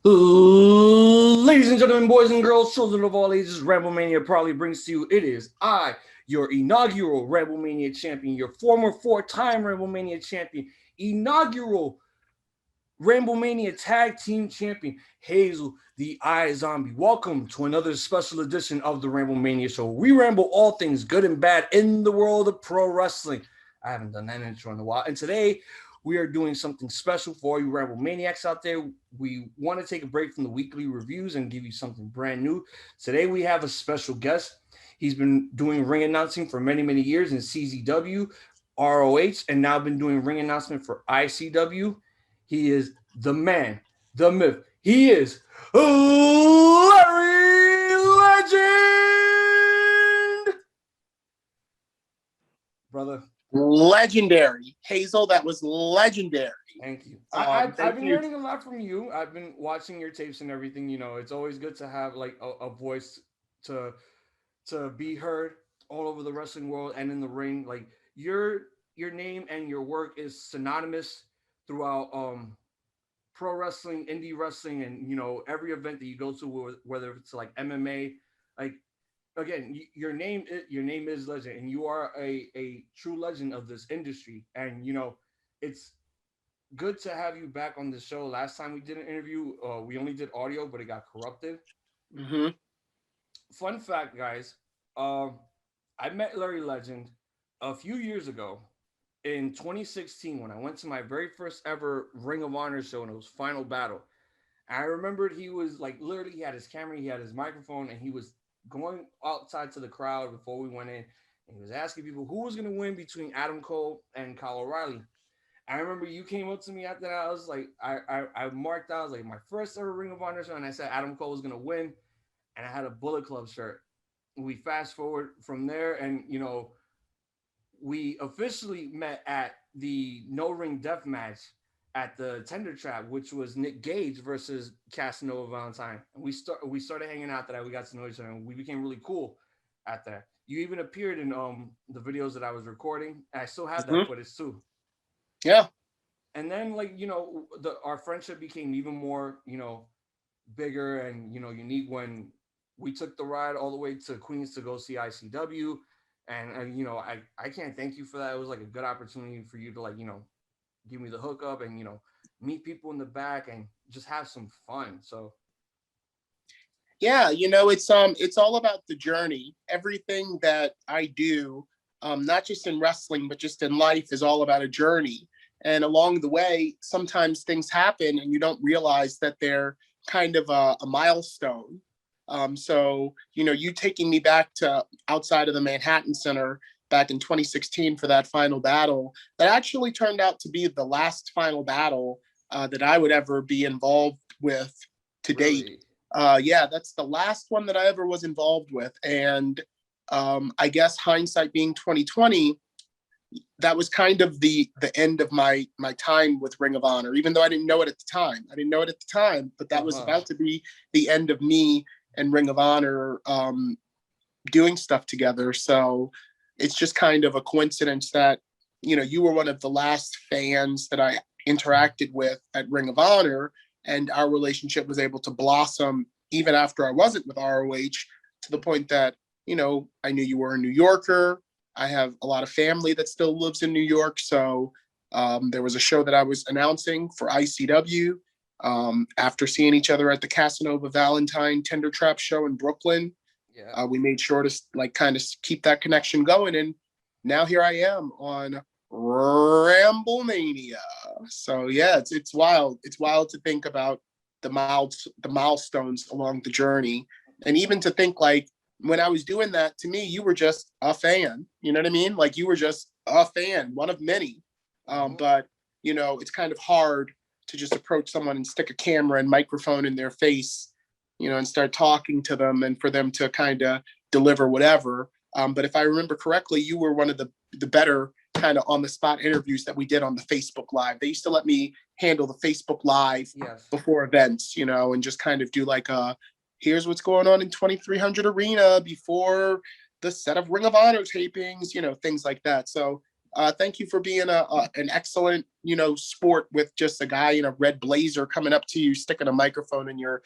Ladies and gentlemen, boys and girls, children of all ages, Ramblemania proudly brings to you. It is I, your inaugural Ramblemania champion, your former four-time Ramblemania champion, inaugural Ramblemania tag team champion, Hazel the IiZombie. Welcome to another special edition of the Ramblemania show. We ramble all things good and bad in the world of pro wrestling. I haven't done that intro in a while, and today we are doing something special for you Ramble Maniacs out there. We want to take a break from the weekly reviews and give you something brand new. Today we have a special guest. He's been doing ring announcing for many, many years in CZW, ROH, and now been doing ring announcement for ICW. He is the man, the myth. He is Larry Legend! Brother. Legendary. Hazel, that was legendary. Thank you. I've been learning a lot from you. I've been watching your tapes and everything. You know, it's always good to have like a voice to be heard all over the wrestling world and in the ring. Like your name and your work is synonymous throughout pro wrestling, indie wrestling, and every event that you go to, whether it's like MMA, like again, your name is legend, and you are a true legend of this industry. And it's good to have you back on the show. Last time we did an interview, we only did audio, but it got corrupted. Mm-hmm. Fun fact, guys. I met Larry Legend a few years ago in 2016 when I went to my very first ever Ring of Honor show, and it was Final Battle. And I remembered he was like literally, he had his camera, he had his microphone, and he was going outside to the crowd before we went in, and he was asking people who was going to win between Adam Cole and Kyle O'Reilly. I remember you came up to me after that. I was like, I marked out, I was like, my first ever Ring of Honor show, and I said Adam Cole was going to win, and I had a Bullet Club shirt. We fast forward from there, and we officially met at the No Ring Death Match at the Tender Trap, which was Nick Gage versus Casanova Valentine. And we started hanging out that we got to know each other, and we became really cool at that. You even appeared in the videos that I was recording, and I still have that footage too. Yeah. And then our friendship became even more bigger and unique when we took the ride all the way to Queens to go see ICW. And I can't thank you for that. It was like a good opportunity for you to give me the hookup and meet people in the back and just have some fun. So yeah, it's all about the journey. Everything that I do, not just in wrestling but just in life, is all about a journey. And along the way, sometimes things happen and you don't realize that they're kind of a milestone. So you taking me back to outside of the Manhattan Center back in 2016 for that final battle, that actually turned out to be the last final battle that I would ever be involved with to date. Yeah, that's the last one that I ever was involved with. And I guess hindsight being 2020, that was kind of the end of my time with Ring of Honor, even though I didn't know it at the time. But that was about to be the end of me and Ring of Honor doing stuff together. So it's just kind of a coincidence that, you were one of the last fans that I interacted with at Ring of Honor, and our relationship was able to blossom even after I wasn't with ROH, to the point that, I knew you were a New Yorker. I have a lot of family that still lives in New York. So there was a show that I was announcing for ICW. After seeing each other at the Casanova Valentine Tender Trap show in Brooklyn, we made sure to kind of keep that connection going. And now here I am on Ramblemania. So yeah, it's wild. It's wild to think about the milestones along the journey. And even to think when I was doing that, to me, you were just a fan. You know what I mean? Like you were just a fan, one of many. But it's kind of hard to just approach someone and stick a camera and microphone in their face, and start talking to them and for them to kind of deliver whatever. But if I remember correctly, you were one of the better kind of on the spot interviews that we did on the Facebook Live. They used to let me handle the Facebook Live before events, and just kind of do here's what's going on in 2300 Arena before the set of Ring of Honor tapings, things like that. So Thank you for being an excellent, sport with just a guy in a red blazer coming up to you, sticking a microphone in your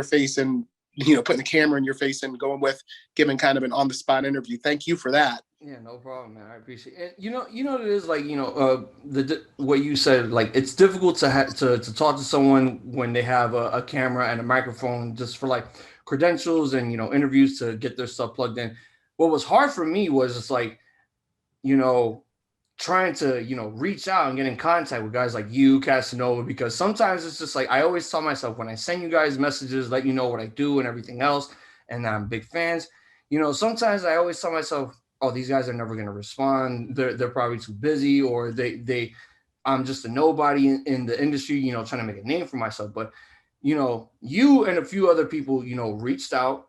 face, and putting the camera in your face and going with giving kind of an on the spot interview. Thank you for that. Yeah, no problem, man. I appreciate it. You know what it is like. What you said. Like, it's difficult to talk to someone when they have a camera and a microphone, just for like credentials and interviews to get their stuff plugged in. What was hard for me was just like, you know, trying to reach out and get in contact with guys like you, Casanova, because sometimes it's just like, I always tell myself, when I send you guys messages, let you know what I do and everything else, and I'm big fans. Sometimes I always tell myself, oh, these guys are never going to respond. They're probably too busy, or I'm just a nobody in the industry, trying to make a name for myself. But you and a few other people, reached out,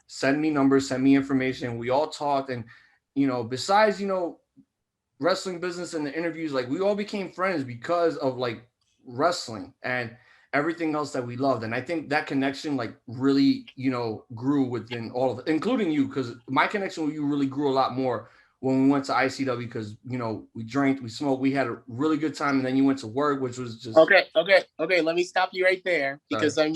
send me numbers, send me information. We all talked, and besides wrestling business and the interviews, like, we all became friends because of like wrestling and everything else that we loved. And I think that connection like really grew within all of it, including you, because my connection with you really grew a lot more when we went to ICW, because we drank, we smoked, we had a really good time, and then you went to work, which was just okay. Let me stop you right there, because I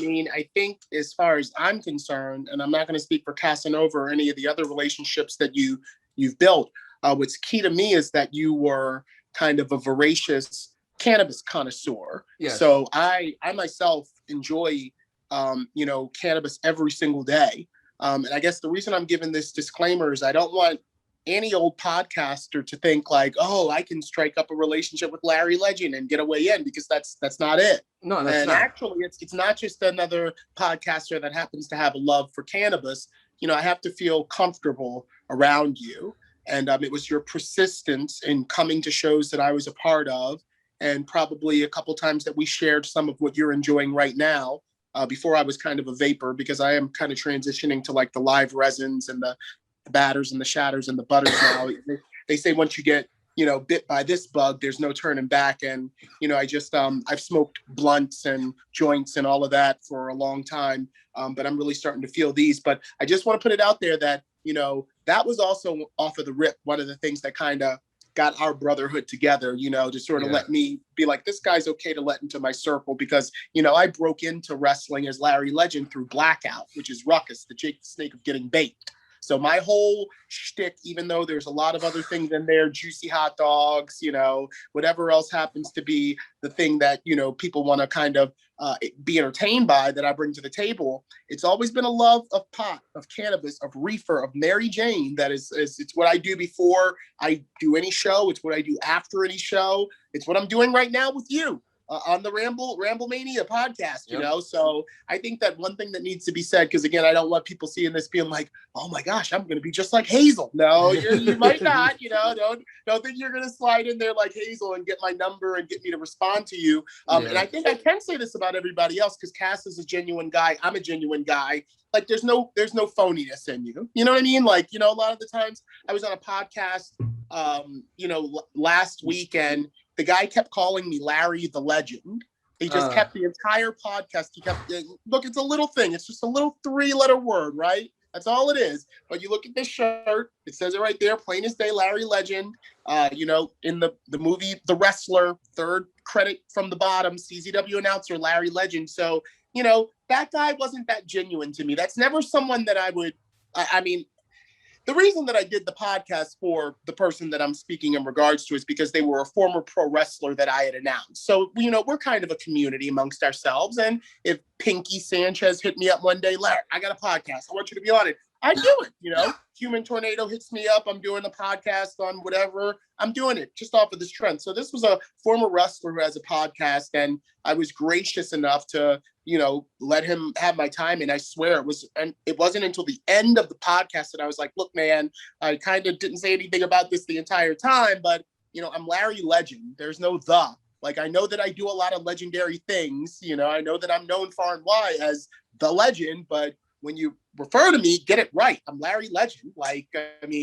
think, as far as I'm concerned, and I'm not going to speak for Casanova or any of the other relationships that you've built, what's key to me is that you were kind of a voracious cannabis connoisseur. Yes. So I myself enjoy, cannabis every single day. And I guess the reason I'm giving this disclaimer is I don't want any old podcaster to think like, oh, I can strike up a relationship with Larry Legend and get a way in, because that's not it. No, that's not. Actually, it's not just another podcaster that happens to have a love for cannabis. I have to feel comfortable around you. And it was your persistence in coming to shows that I was a part of, and probably a couple times that we shared some of what you're enjoying right now. Before I was kind of a vapor, because I am kind of transitioning to like the live resins and the batters and the shatters and the butters now. They say once you get bit by this bug, there's no turning back. And I just I've smoked blunts and joints and all of that for a long time, but I'm really starting to feel these. But I just want to put it out there that that was also off of the rip one of the things that kind of got our brotherhood together, to sort of let me be like, this guy's okay to let into my circle, because I broke into wrestling as Larry Legend through Blackout, which is Ruckus, the Jake the Snake of getting baked. So my whole shtick, even though there's a lot of other things in there, juicy hot dogs, whatever else happens to be the thing that, people want to kind of be entertained by, that I bring to the table, it's always been a love of pot, of cannabis, of reefer, of Mary Jane. That is it's what I do before I do any show. It's what I do after any show. It's what I'm doing right now with you. On the Ramblemania podcast, So I think that one thing that needs to be said, because again, I don't want people seeing this being like, oh my gosh, I'm going to be just like Hazel. No, you might not, don't think you're going to slide in there like Hazel and get my number and get me to respond to you. And I think I can say this about everybody else, because Cass is a genuine guy. I'm a genuine guy. Like there's no phoniness in you. You know what I mean? Like, a lot of the times I was on a podcast, last weekend. The guy kept calling me Larry the Legend. He just kept the entire podcast. He kept, look, it's a little thing. It's just a little 3-letter word, right? That's all it is. But you look at this shirt, it says it right there, plain as day, Larry Legend. In the movie The Wrestler, third credit from the bottom, CZW announcer, Larry Legend. So, that guy wasn't that genuine to me. That's never someone that I would, the reason that I did the podcast for the person that I'm speaking in regards to is because they were a former pro wrestler that I had announced. So, we're kind of a community amongst ourselves. And if Pinky Sanchez hit me up one day, Larry, I got a podcast, I want you to be on it, I do it. Human Tornado hits me up, I'm doing a podcast on whatever, I'm doing it just off of this trend. So this was a former wrestler who has a podcast, and I was gracious enough to let him have my time. And I swear it wasn't until the end of the podcast that I was like, look, man, I kind of didn't say anything about this the entire time, but I'm Larry Legend. There's no the. Like, I know that I do a lot of legendary things. I know that I'm known far and wide as the Legend, but when you refer to me, get it right. I'm Larry Legend.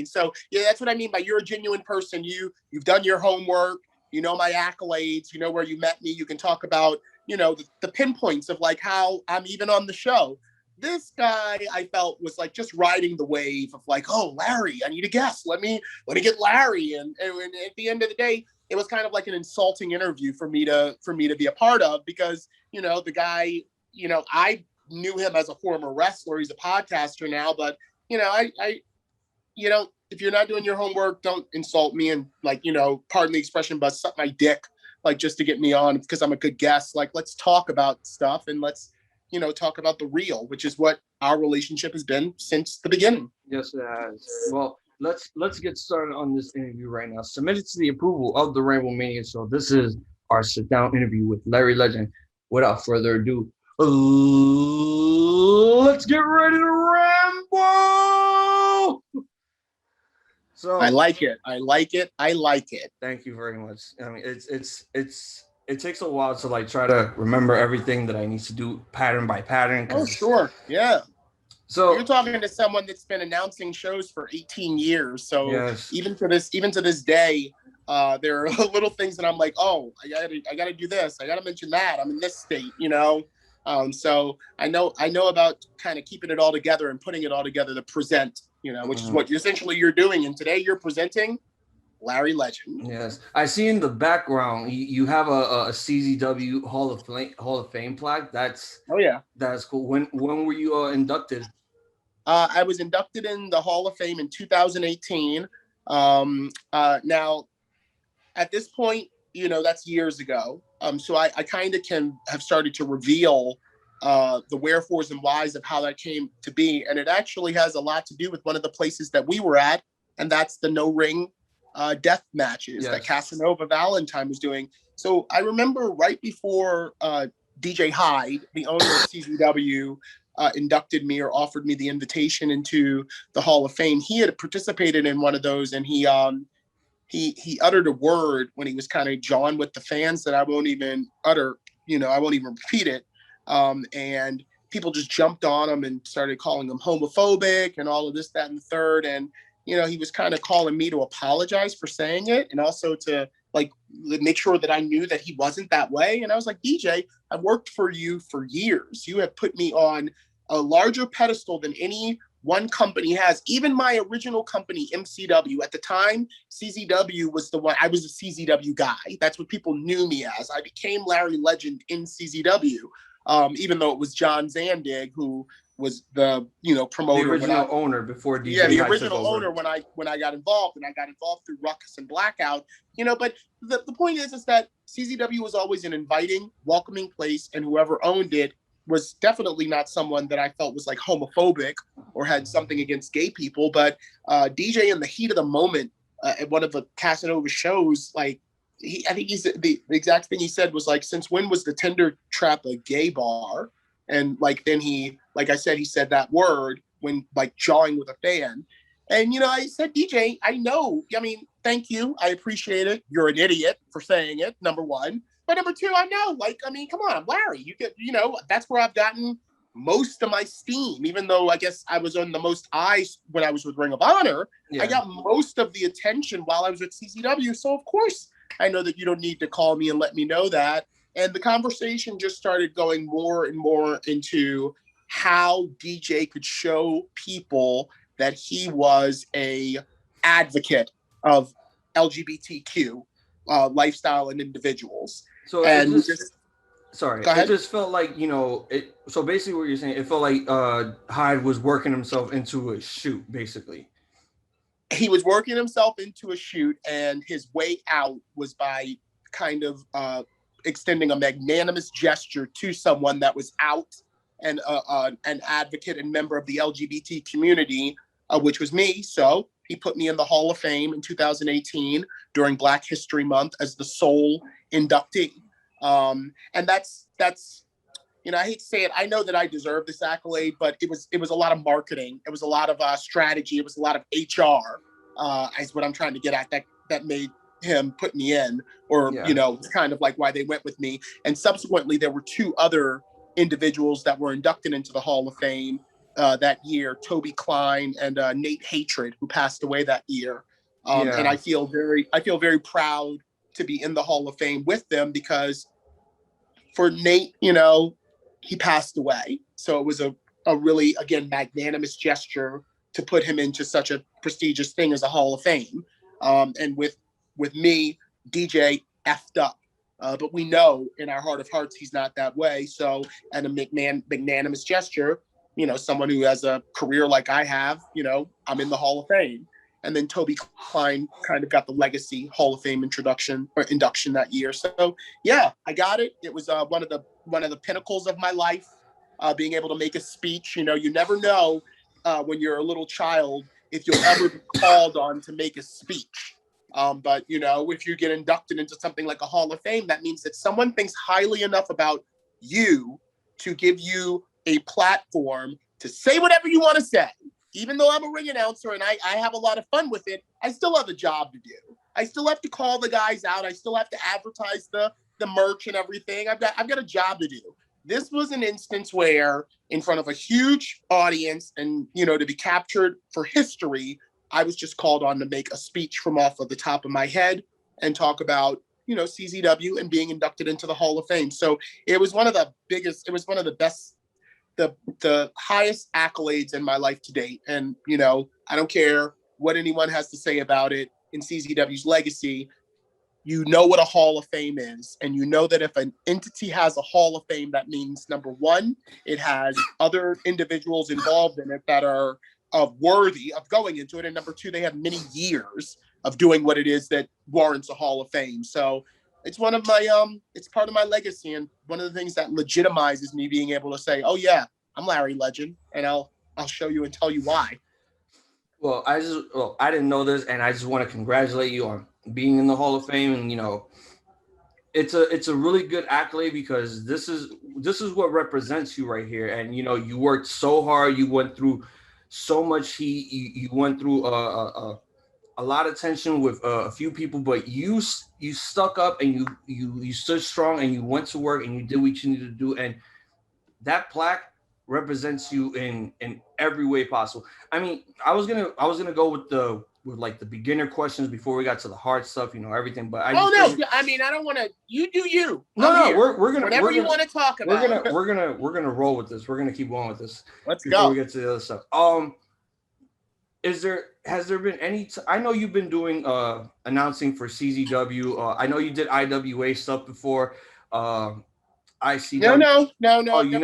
So that's what I mean by you're a genuine person. You've done your homework. My accolades. Where you met me. You can talk about the pinpoints of like how I'm even on the show. This guy I felt was like just riding the wave of like, oh, Larry, I need a guest. Let me get Larry. And at the end of the day, it was kind of like an insulting interview for me to be a part of, because, the guy, I knew him as a former wrestler. He's a podcaster now, but I if you're not doing your homework, don't insult me and, like, pardon the expression, but suck my dick, like, just to get me on because I'm a good guest. Like, let's talk about stuff, and let's, talk about the real, which is what our relationship has been since the beginning. Yes, it has. Well, let's get started on this interview right now. Submitted to the approval of the Ramblemania show. This is our sit-down interview with Larry Legend. Without further ado, let's get ready to ramble. So I like it. I like it. I like it. Thank you very much. I mean, it takes a while to like try to remember everything that I need to do pattern by pattern. Oh, sure. Yeah. So you're talking to someone that's been announcing shows for 18 years. So yes. even to this day, there are little things that I'm like, oh, I gotta do this. I gotta mention that. I'm in this state, So I know about kind of keeping it all together and putting it all together to present, which is what essentially you're doing. And today you're presenting Larry Legend. Yes, I see in the background you have a CZW Hall of Fame plaque. That's cool. When were you inducted? I was inducted in the Hall of Fame in 2018. Now, at this point, that's years ago. So I kind of have started to reveal the wherefores and whys of how that came to be. And it actually has a lot to do with one of the places that we were at, and that's the no ring death matches that Casanova Valentine was doing. So I remember right before DJ Hyde, the owner of CZW, inducted me or offered me the invitation into the Hall of Fame. He had participated in one of those, and he uttered a word when he was kind of jawing with the fans that I won't even utter. I won't even repeat it. And people just jumped on him and started calling him homophobic and all of this, that, and the third. And he was kind of calling me to apologize for saying it, and also to like make sure that I knew that he wasn't that way. And I was like, DJ, I've worked for you for years. You have put me on a larger pedestal than any one company has. Even my original company, MCW, at the time, CZW was the one. I was a CZW guy. That's what people knew me as. I became Larry Legend in CZW, even though it was John Zandig who was the promoter, the original owner before DJ. Yeah, the original owner when I got involved, and I got involved through Ruckus and Blackout. But the point is that CZW was always an inviting, welcoming place, and whoever owned it was definitely not someone that I felt was like homophobic or had something against gay people. But DJ, in the heat of the moment at one of the Casanova shows, like I think the exact thing he said was like, "Since when was the Tinder Trap a gay bar?" And like then he said that word when like jawing with a fan. And I said, DJ, I know. I mean, thank you. I appreciate it. You're an idiot for saying it, number one. But number two, I know. Like, I mean, come on, I'm Larry. You get, that's where I've gotten most of my steam. Even though I guess I was on the most eyes when I was with Ring of Honor, I got most of the attention while I was at CZW. So of course, I know that you don't need to call me and let me know that. And the conversation just started going more and more into how DJ could show people that he was a advocate of LGBTQ lifestyle and individuals. So and it just felt like, so basically what you're saying, it felt like Hyde was working himself into a shoot, basically. He was working himself into a shoot, and his way out was by kind of extending a magnanimous gesture to someone that was out and an advocate and member of the LGBT community, which was me. So he put me in the Hall of Fame in 2018 during Black History Month as the sole inductee. And that's I hate to say it. I know that I deserve this accolade, but it was a lot of marketing. It was a lot of strategy. It was a lot of HR, is what I'm trying to get at. That made him put me in, or kind of like why they went with me. And subsequently, there were two other individuals that were inducted into the Hall of Fame that year: Toby Klein and Nate Hatred, who passed away that year. And I feel very proud to be in the Hall of Fame with them, because for Nate, he passed away. So it was a a really, again, magnanimous gesture to put him into such a prestigious thing as a Hall of Fame. And with me, DJ effed up. But we know in our heart of hearts he's not that way. So, and a magnanimous gesture, someone who has a career like I have, I'm in the Hall of Fame. And then Toby Klein kind of got the legacy Hall of Fame introduction or induction that year. So yeah, I got it. It was one of the pinnacles of my life. Being able to make a speech. You never know when you're a little child if you'll ever be called on to make a speech. But if you get inducted into something like a Hall of Fame, that means that someone thinks highly enough about you to give you a platform to say whatever you want to say. Even though I'm a ring announcer and I have a lot of fun with it, I still have a job to do. I still have to call the guys out. I still have to advertise the merch and everything. I've got a job to do. This was an instance where, in front of a huge audience and, to be captured for history, I was just called on to make a speech from off of the top of my head and talk about, CZW and being inducted into the Hall of Fame. So it was one of the best, the highest accolades in my life to date. And, I don't care what anyone has to say about it in CZW's legacy. You know what a Hall of Fame is. And you know that if an entity has a Hall of Fame, that means, number one, it has other individuals involved in it that are worthy of going into it. And number two, they have many years of doing what it is that warrants a Hall of Fame. So it's one of my, it's part of my legacy. And one of the things that legitimizes me being able to say, oh yeah, I'm Larry Legend. And I'll show you and tell you why. Well, I didn't know this, and I just want to congratulate you on being in the Hall of Fame. And it's a really good accolade, because this is what represents you right here. And you worked so hard, you went through so much heat, you went through a lot of tension with a few people, but you stuck up and you stood strong and you went to work and you did what you needed to do. And that plaque represents you in every way possible. I mean, I was gonna go with the beginner questions before we got to the hard stuff, everything. But I don't want to. You do you. No, we're gonna whatever you want to talk about. We're gonna roll with this. We're gonna keep going with this. Let's before go. We get to the other stuff. Has there been any? I know you've been doing announcing for CZW. I know you did IWA stuff before. ICW. No. Oh, you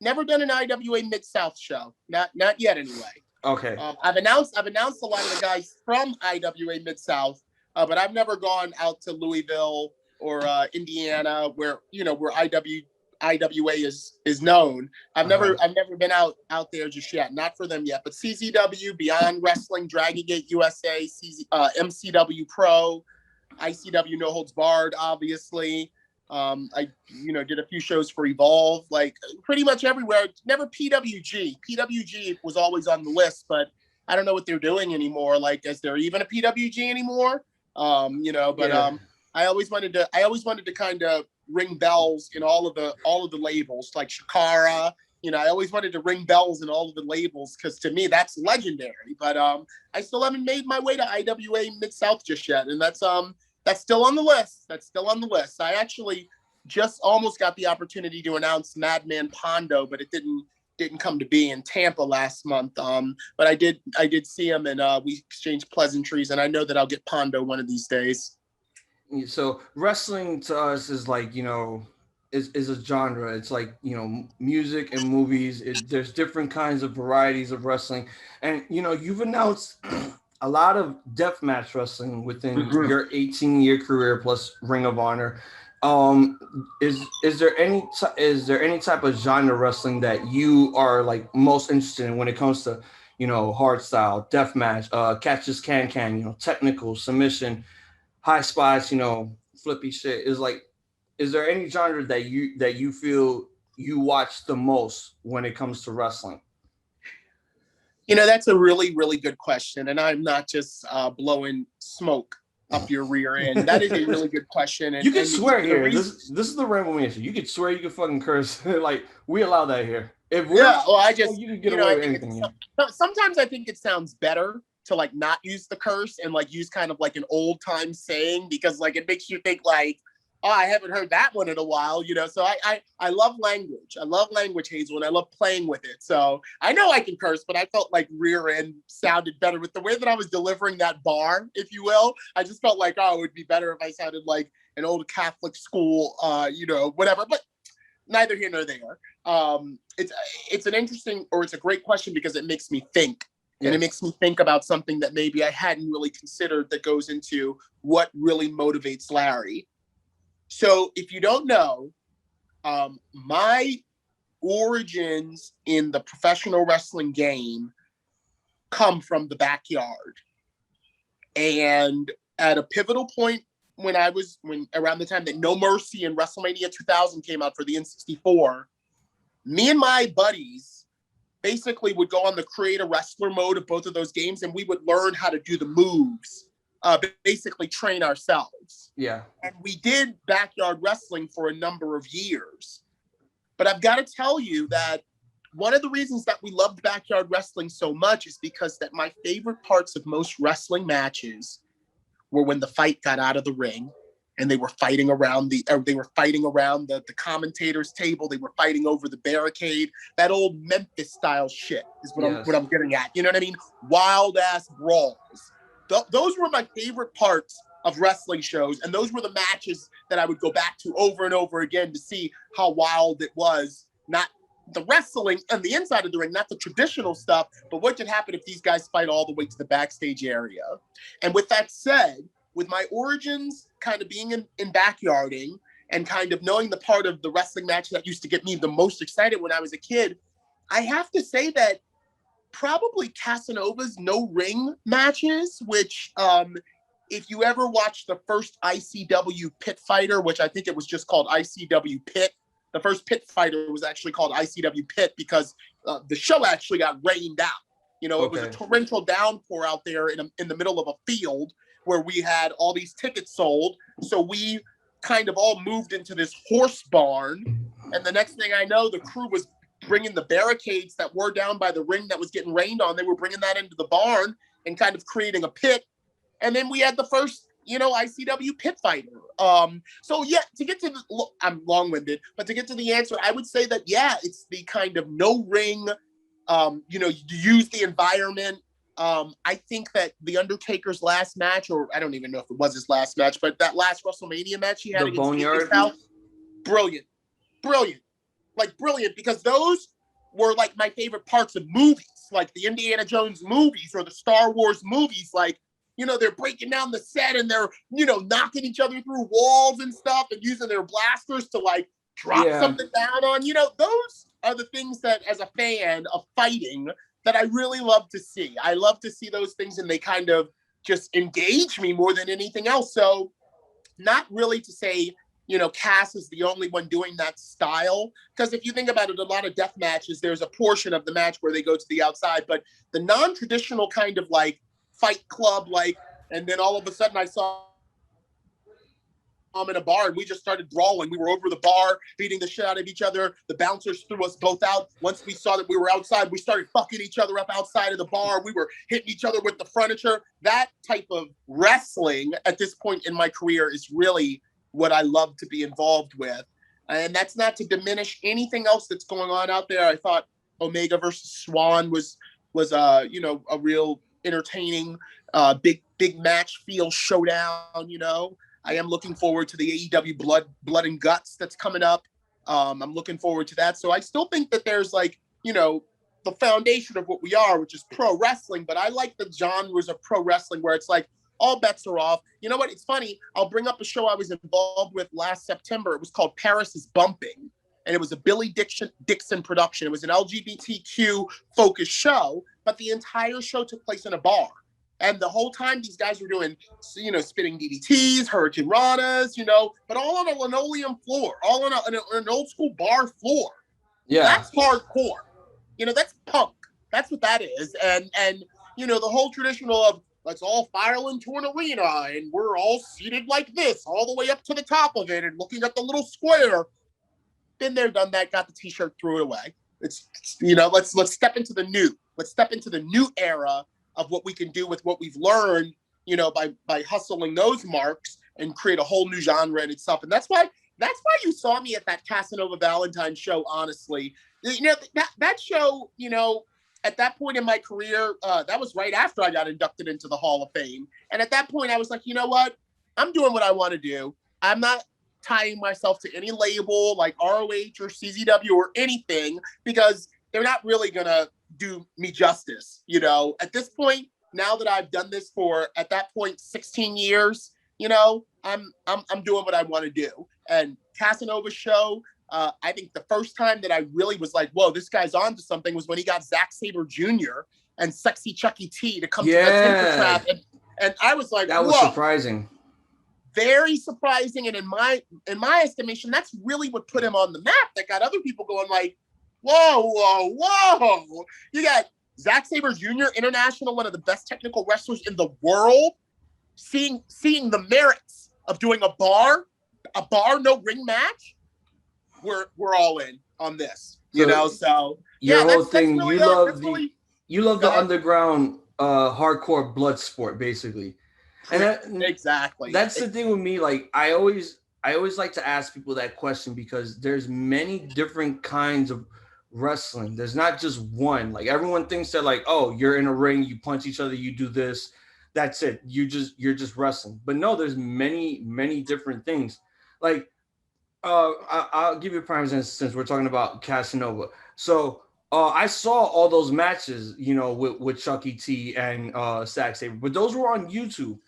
never done an IWA Mid-South show. Not yet, anyway. Okay. I've announced a lot of the guys from IWA Mid-South, but I've never gone out to Louisville or Indiana, where IWA is known. I've never been out there just yet. Not for them yet. But CZW, Beyond Wrestling, Dragon Gate USA, MCW Pro, ICW No Holds Barred, obviously. I did a few shows for Evolve, like pretty much everywhere. Never PWG. PWG was always on the list, but I don't know what they're doing anymore. Like, is there even a PWG anymore? I always wanted to kind of ring bells in all of the labels, like Shakara. I always wanted to ring bells in all of the labels, because to me that's legendary. But I still haven't made my way to IWA Mid-South just yet, and that's still on the list. I actually just almost got the opportunity to announce Madman Pondo, but it didn't come to be in Tampa last month. But I did see him, and we exchanged pleasantries, and I know that I'll get Pondo one of these days. So wrestling to us is like, is a genre. It's like, music and movies. There's different kinds of varieties of wrestling. And, you've announced a lot of deathmatch wrestling within your 18-year career plus Ring of Honor. Is there any type of genre wrestling that you are like most interested in when it comes to, hard style, deathmatch, catch as can, technical, submission, high spots, flippy shit? Is there any genre that you feel you watch the most when it comes to wrestling? That's a really, really good question. And I'm not just blowing smoke up your rear end. That is a really good question. And you can swear here. This is the Ramblemania show. You can swear, you can fucking curse. Like, we allow that here. You can get away with anything. Sometimes I think it sounds better to like not use the curse and like use kind of like an old time saying, because like it makes you think like, Oh, I haven't heard that one in a while, So I love language. I love language, Hazel, and I love playing with it. So I know I can curse, but I felt like rear end sounded better with the way that I was delivering that bar, if you will. I just felt like, oh, it would be better if I sounded like an old Catholic school, whatever. But neither here nor there. It's an interesting, or it's a great question because it makes me think. Yes. And it makes me think about something that maybe I hadn't really considered that goes into what really motivates Larry. So if you don't know, my origins in the professional wrestling game come from the backyard. And at a pivotal point when around the time that No Mercy and WrestleMania 2000 came out for the N64, me and my buddies basically would go on the create a wrestler mode of both of those games, and we would learn how to do the moves. Basically train ourselves. Yeah. And we did backyard wrestling for a number of years. But I've got to tell you that one of the reasons that we loved backyard wrestling so much is because that my favorite parts of most wrestling matches were when the fight got out of the ring and they were fighting around the commentator's table. They were fighting over the barricade. That old Memphis style shit is what I'm getting at. You know what I mean? Wild ass brawls. Those were my favorite parts of wrestling shows, and those were the matches that I would go back to over and over again to see how wild it was. Not the wrestling on the inside of the ring, not the traditional stuff, but what could happen if these guys fight all the way to the backstage area. And with that said, with my origins kind of being in backyarding and kind of knowing the part of the wrestling match that used to get me the most excited when I was a kid, I have to say that probably Casanova's no ring matches, which if you ever watched the first ICW Pit Fighter, which I think it was just called ICW Pit, the first Pit Fighter was actually called ICW Pit because the show actually got rained out. It was a torrential downpour out there in the middle of a field where we had all these tickets sold. So we kind of all moved into this horse barn. And the next thing I know, the crew was bringing the barricades that were down by the ring that was getting rained on. They were bringing that into the barn and kind of creating a pit. And then we had the first, ICW Pit Fighter. So yeah, to get to I'm long-winded, but to get to the answer, I would say that, yeah, it's the kind of no ring, you use the environment. I think that The Undertaker's last match, or I don't even know if it was his last match, but that last WrestleMania match he had against Boneyard. Brilliant. Like brilliant, because those were like my favorite parts of movies, like the Indiana Jones movies or the Star Wars movies. Like, they're breaking down the set and they're, knocking each other through walls and stuff and using their blasters to like drop something down on, those are the things that as a fan of fighting that I really love to see. I love to see those things, and they kind of just engage me more than anything else. So not really to say, Cass is the only one doing that style. Because if you think about it, a lot of death matches, there's a portion of the match where they go to the outside, but the non-traditional kind of like fight club, and then all of a sudden I saw in a bar and we just started brawling. We were over the bar, beating the shit out of each other. The bouncers threw us both out. Once we saw that we were outside, we started fucking each other up outside of the bar. We were hitting each other with the furniture. That type of wrestling at this point in my career is really what I love to be involved with. And that's not to diminish anything else that's going on out there. I thought Omega versus Swan was a real entertaining, big match feel showdown. I am looking forward to the AEW Blood and Guts that's coming up. I'm looking forward to that. So I still think that there's the foundation of what we are, which is pro wrestling. But I like the genres of pro wrestling where it's like all bets are off. You know what? It's funny. I'll bring up a show I was involved with last September. It was called Paris is Bumping. And it was a Billy Dixon production. It was an LGBTQ focused show, but the entire show took place in a bar. And the whole time these guys were doing, spinning DDTs, Hurricane Ranas, but all on a linoleum floor, all on an old school bar floor. Yeah. That's hardcore. That's punk. That's what that is. And the whole traditional of let's all file into an arena and we're all seated like this all the way up to the top of it and looking at the little square. Been there, done that, got the t-shirt, threw it away. It's, let's step into the new. Let's step into the new era of what we can do with what we've learned, by hustling those marks and create a whole new genre in itself. And that's why you saw me at that Casanova Valentine show. Honestly, that show, at that point in my career, that was right after I got inducted into the Hall of Fame. And at that point, I was like, you know what? I'm doing what I want to do. I'm not tying myself to any label like ROH or CZW or anything, because they're not really going to do me justice. At this point, now that I've done this for, at that point, 16 years, I'm doing what I want to do. And Casanova's show, I think the first time that I really was like, whoa, this guy's on to something, was when he got Zack Sabre Jr. and Sexy Chucky T to come to the Tinker Trap. And I was like, that was surprising. Very surprising. And in my estimation, that's really what put him on the map. That got other people going like, whoa. You got Zack Sabre Jr., international, one of the best technical wrestlers in the world, seeing the merits of doing a bar no ring match. We're all in on this, so your whole thing, really, you love the underground hardcore blood sport, basically. And exactly. That's the thing with me. Like I always like to ask people that question, because there's many different kinds of wrestling. There's not just one. Like everyone thinks that like, oh, you're in a ring, you punch each other, you do this, that's it. You're just wrestling. But no, there's many different things. Like I'll give you a prime example since we're talking about Casanova. So I saw all those matches, with Chucky T and Zack Sabre, but those were on YouTube.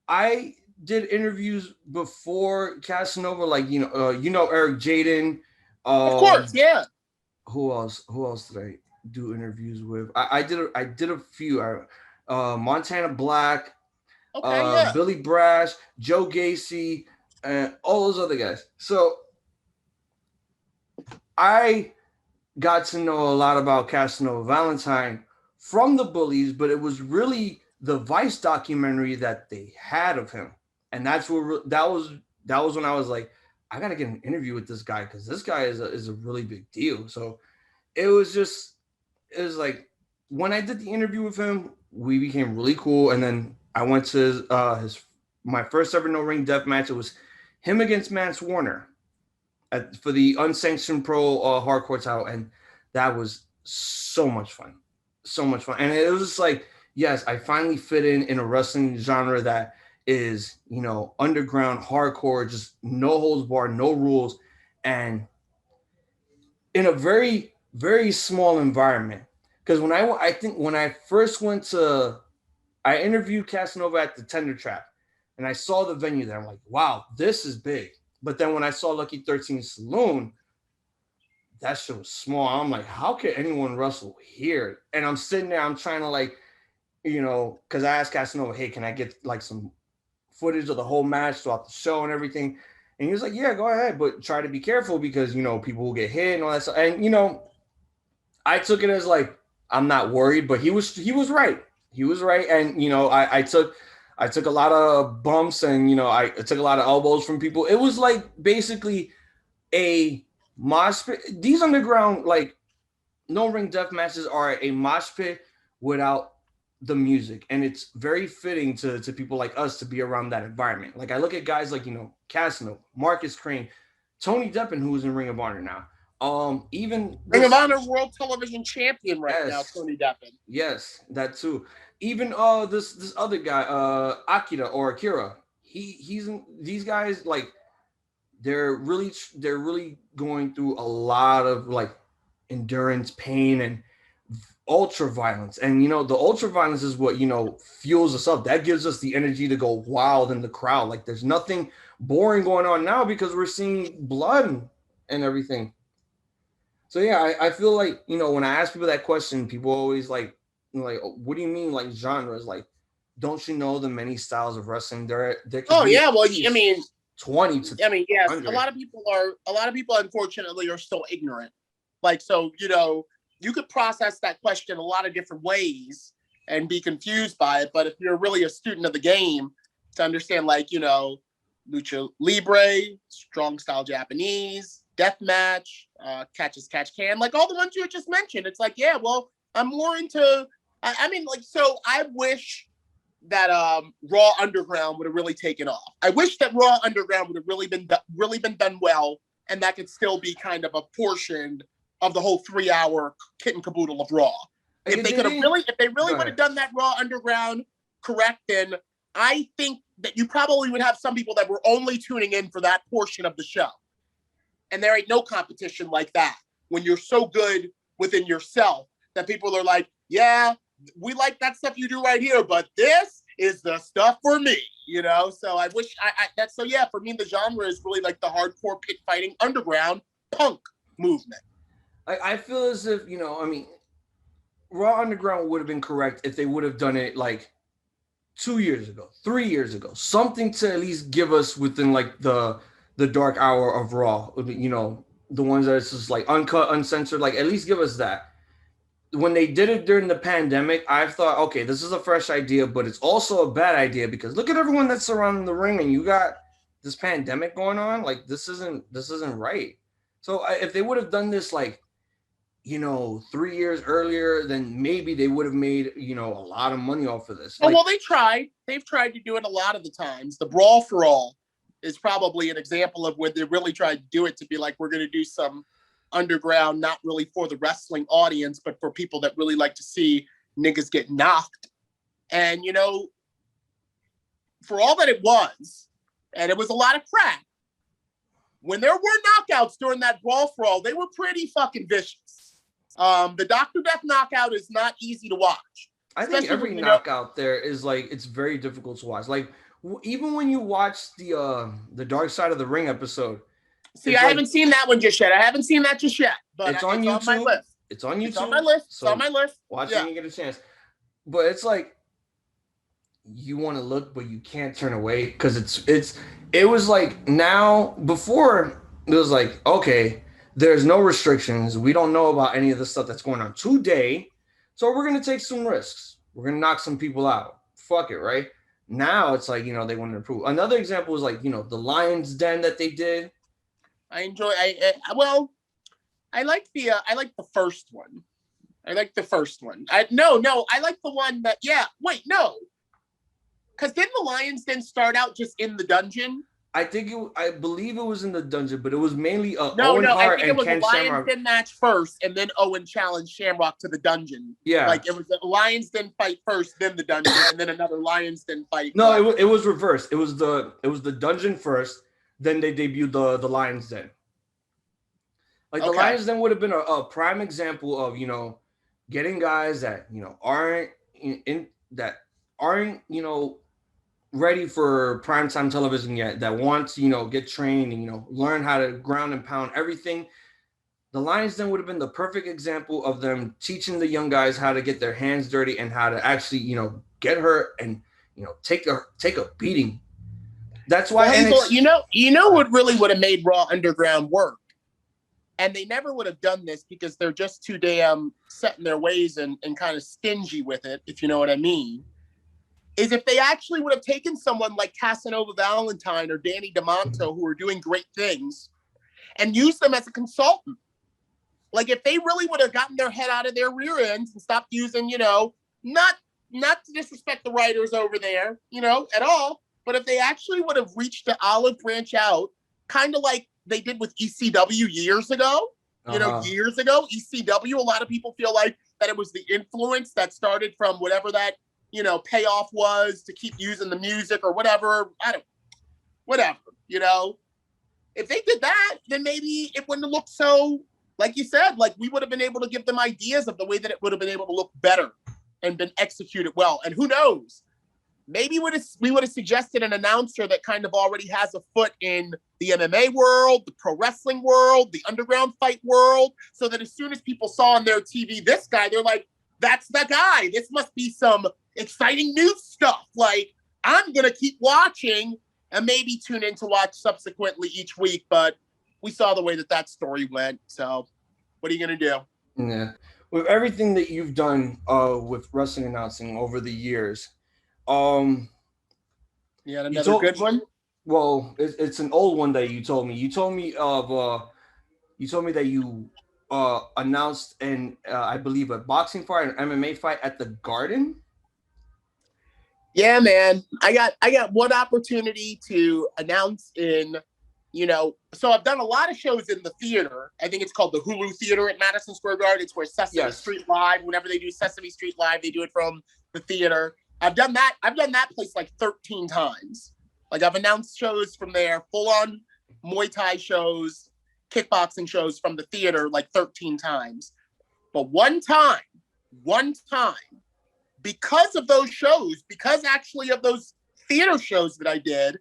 I did interviews before Casanova, like Eric Jaden. Of course, yeah. Who else did I do interviews with? I did a few. Montana Black, Billy Brash, Joe Gacy, and all those other guys. So I got to know a lot about Casanova Valentine from the Bullies, but it was really the Vice documentary that they had of him, and that was when I was like, I gotta get an interview with this guy, because this guy is a really big deal. So it was like when I did the interview with him, we became really cool, and then I went to my first ever no ring death match. It was him against Mance Warner for the unsanctioned pro hardcore title, and that was so much fun, and it was just like, yes, I finally fit in a wrestling genre that is, underground, hardcore, just no holds barred, no rules, and in a very, very small environment. Because when I first went to, I interviewed Casanova at the Tender Trap, and I saw the venue there. I'm like, wow, this is big. But then when I saw Lucky 13 Saloon, that shit was small. I'm like, how can anyone wrestle here? And I'm sitting there, I'm trying to like, because I asked Casanova, hey, can I get like some footage of the whole match throughout the show and everything? And he was like, yeah, go ahead, but try to be careful, because people will get hit and all that stuff. And I took it as like, I'm not worried, but he was right. He was right. And I took a lot of bumps, and I took a lot of elbows from people. It was like basically a mosh pit. These underground like no ring death matches are a mosh pit without the music, and it's very fitting to people like us to be around that environment. Like I look at guys like Casanova, Marcus Crane, Tony Deppen, who's in Ring of Honor now. Even Ring of Honor World Television Champion now, Tony Deppen. Yes, that too. Even this other guy, Akira or Akira. He's in, these guys, like they're really going through a lot of like endurance, pain, and ultra violence. And the ultra violence is what fuels us up. That gives us the energy to go wild in the crowd. Like there's nothing boring going on now, because we're seeing blood and everything. So yeah, I feel like when I ask people that question, people always like what do you mean like genres? Like, don't you know the many styles of wrestling there can oh be? Yeah, well, I mean 20 to yes, 100. a lot of people unfortunately are still ignorant. Like, so you could process that question a lot of different ways and be confused by it. But if you're really a student of the game, to understand, like, lucha libre, strong style Japanese, death match, catch as catch can, like all the ones you just mentioned, it's like, yeah, well, I'm more into, I mean, like, so I wish that Raw Underground would have really taken off. I wish that Raw Underground would have really been done well, and that could still be kind of a portion of the whole 3-hour kit and caboodle of Raw. If they really would have done that Raw Underground correct, then I think that you probably would have some people that were only tuning in for that portion of the show. And there ain't no competition like that when you're so good within yourself that people are like, yeah, we like that stuff you do right here, but this is the stuff for me, you know? So I wish for me, the genre is really like the hardcore pit fighting underground punk movement. I feel as if, you know, I mean, Raw Underground would have been correct if they would have done it like 2 years ago, 3 years ago, something to at least give us within like the dark hour of Raw, you know, the ones that it's just like uncut, uncensored, like at least give us that. When they did it during the pandemic, I thought, okay, this is a fresh idea, but it's also a bad idea because look at everyone that's surrounding the ring, and you got this pandemic going on. Like this isn't right. So if they would have done this like, you know, 3 years earlier, then maybe they would have made, you know, a lot of money off of this. Like, well, they tried. They've tried to do it a lot of the times. The Brawl for All is probably an example of where they really tried to do it to be like, we're going to do some underground, not really for the wrestling audience, but for people that really like to see niggas get knocked. And, you know, for all that it was, and it was a lot of crap, when there were knockouts during that Brawl for All, they were pretty fucking vicious. The Dr. Death knockout is not easy to watch. I think every knockout there is like, it's very difficult to watch. Like, even when you watch the Dark Side of the Ring episode. See, I haven't seen that one just yet. But it's on YouTube. On my list. It's on YouTube. It's on my list. It's on my list. Watch it when you get a chance. But it's like, you want to look, but you can't turn away because it was like, now, before it was like, okay, there's no restrictions. We don't know about any of the stuff that's going on today. So we're going to take some risks. We're going to knock some people out. Fuck it, right? Now it's like, you know, they want to improve. Another example is like, you know, the Lion's Den that they did. I like the first one. I like the one that, no. Because didn't the Lion's Den start out just in the dungeon? I believe it was in the dungeon, but it was mainly Owen I Hart think it was Ken a Lion's Shamrock. Den match first, and then Owen challenged Shamrock to the dungeon. Yeah, like it was a Lion's Den fight first, then the dungeon, and then another Lion's Den fight. No, it was reversed. It was the dungeon first, then they debuted the Lion's Den. Like the Lion's Den would have been a prime example of, you know, getting guys that, you know, aren't you know, ready for primetime television yet, that want to, you know, get trained and, you know, learn how to ground and pound everything. The Lion's Den would have been the perfect example of them teaching the young guys how to get their hands dirty and how to actually, you know, get hurt and, you know, take a beating. That's why you know what really would have made Raw Underground work. And they never would have done this because they're just too damn set in their ways and kind of stingy with it, if you know what I mean. Is if they actually would have taken someone like Casanova Valentine or Danny DeMonto, who are doing great things, and used them as a consultant. Like if they really would have gotten their head out of their rear ends and stopped using, you know, not to disrespect the writers over there, you know, at all, but if they actually would have reached the olive branch out, kind of like they did with ECW years ago, ECW, a lot of people feel like that it was the influence that started from whatever that, you know, payoff was to keep using the music or whatever. Whatever, you know. If they did that, then maybe it wouldn't have looked so, like you said, like we would have been able to give them ideas of the way that it would have been able to look better and been executed well. And who knows? Maybe we would have suggested an announcer that kind of already has a foot in the MMA world, the pro wrestling world, the underground fight world, so that as soon as people saw on their TV this guy, they're like, that's the guy. This must be some exciting new stuff. Like, I'm going to keep watching and maybe tune in to watch subsequently each week. But we saw the way that story went. So what are you going to do? Yeah. With everything that you've done with wrestling announcing over the years, you had another good one? Well, it's an old one that you told me. You told me that you announced I believe a boxing fight, an MMA fight at the Garden. Yeah, man. I got one opportunity to announce in, so I've done a lot of shows in the theater. I think it's called the Hulu Theater at Madison Square Garden. It's where Sesame Yes. Street Live, whenever they do Sesame Street Live, they do it from the theater. I've done that place like 13 times. Like I've announced shows from there, full on Muay Thai shows, kickboxing shows from the theater like 13 times. But one time, because of those shows, because actually of those theater shows that I did,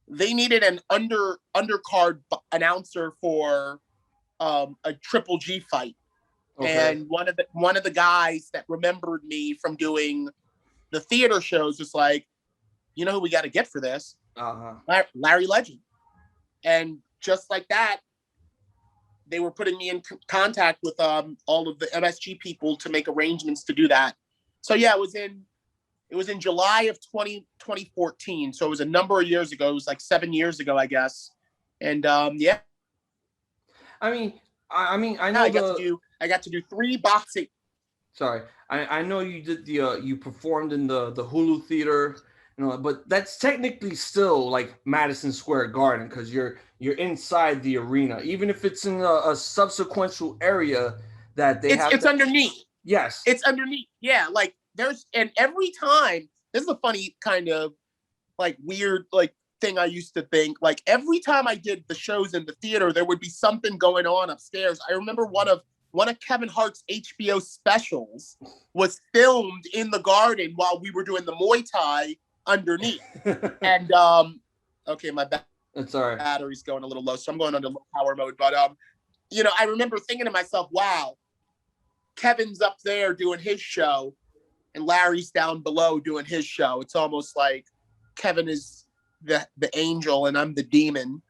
they needed an undercard announcer for a Triple G fight. Okay. And one of the guys that remembered me from doing the theater shows was like, you know who we got to get for this? Larry Legend. And just like that, they were putting me in contact with all of the MSG people to make arrangements to do that. So yeah, it was in July of 2014. So it was a number of years ago. It was like 7 years ago, I guess. And yeah, I mean, I know I got to do 3 boxing. Sorry, I know you did you performed in the Hulu theater, but that's technically still like Madison Square Garden because you're inside the arena, even if it's in a subsequential area that they have. It's underneath. Yes, It's underneath. Yeah, like and every time, this is a funny kind of like weird like thing I used to think. Like every time I did the shows in the theater, there would be something going on upstairs. I remember one of Kevin Hart's HBO specials was filmed in the garden while we were doing the Muay Thai underneath. And okay, my that's all right. battery's going a little low, so I'm going under low power mode. But I remember thinking to myself, wow, Kevin's up there doing his show and Larry's down below doing his show. It's almost like Kevin is the angel and I'm the demon,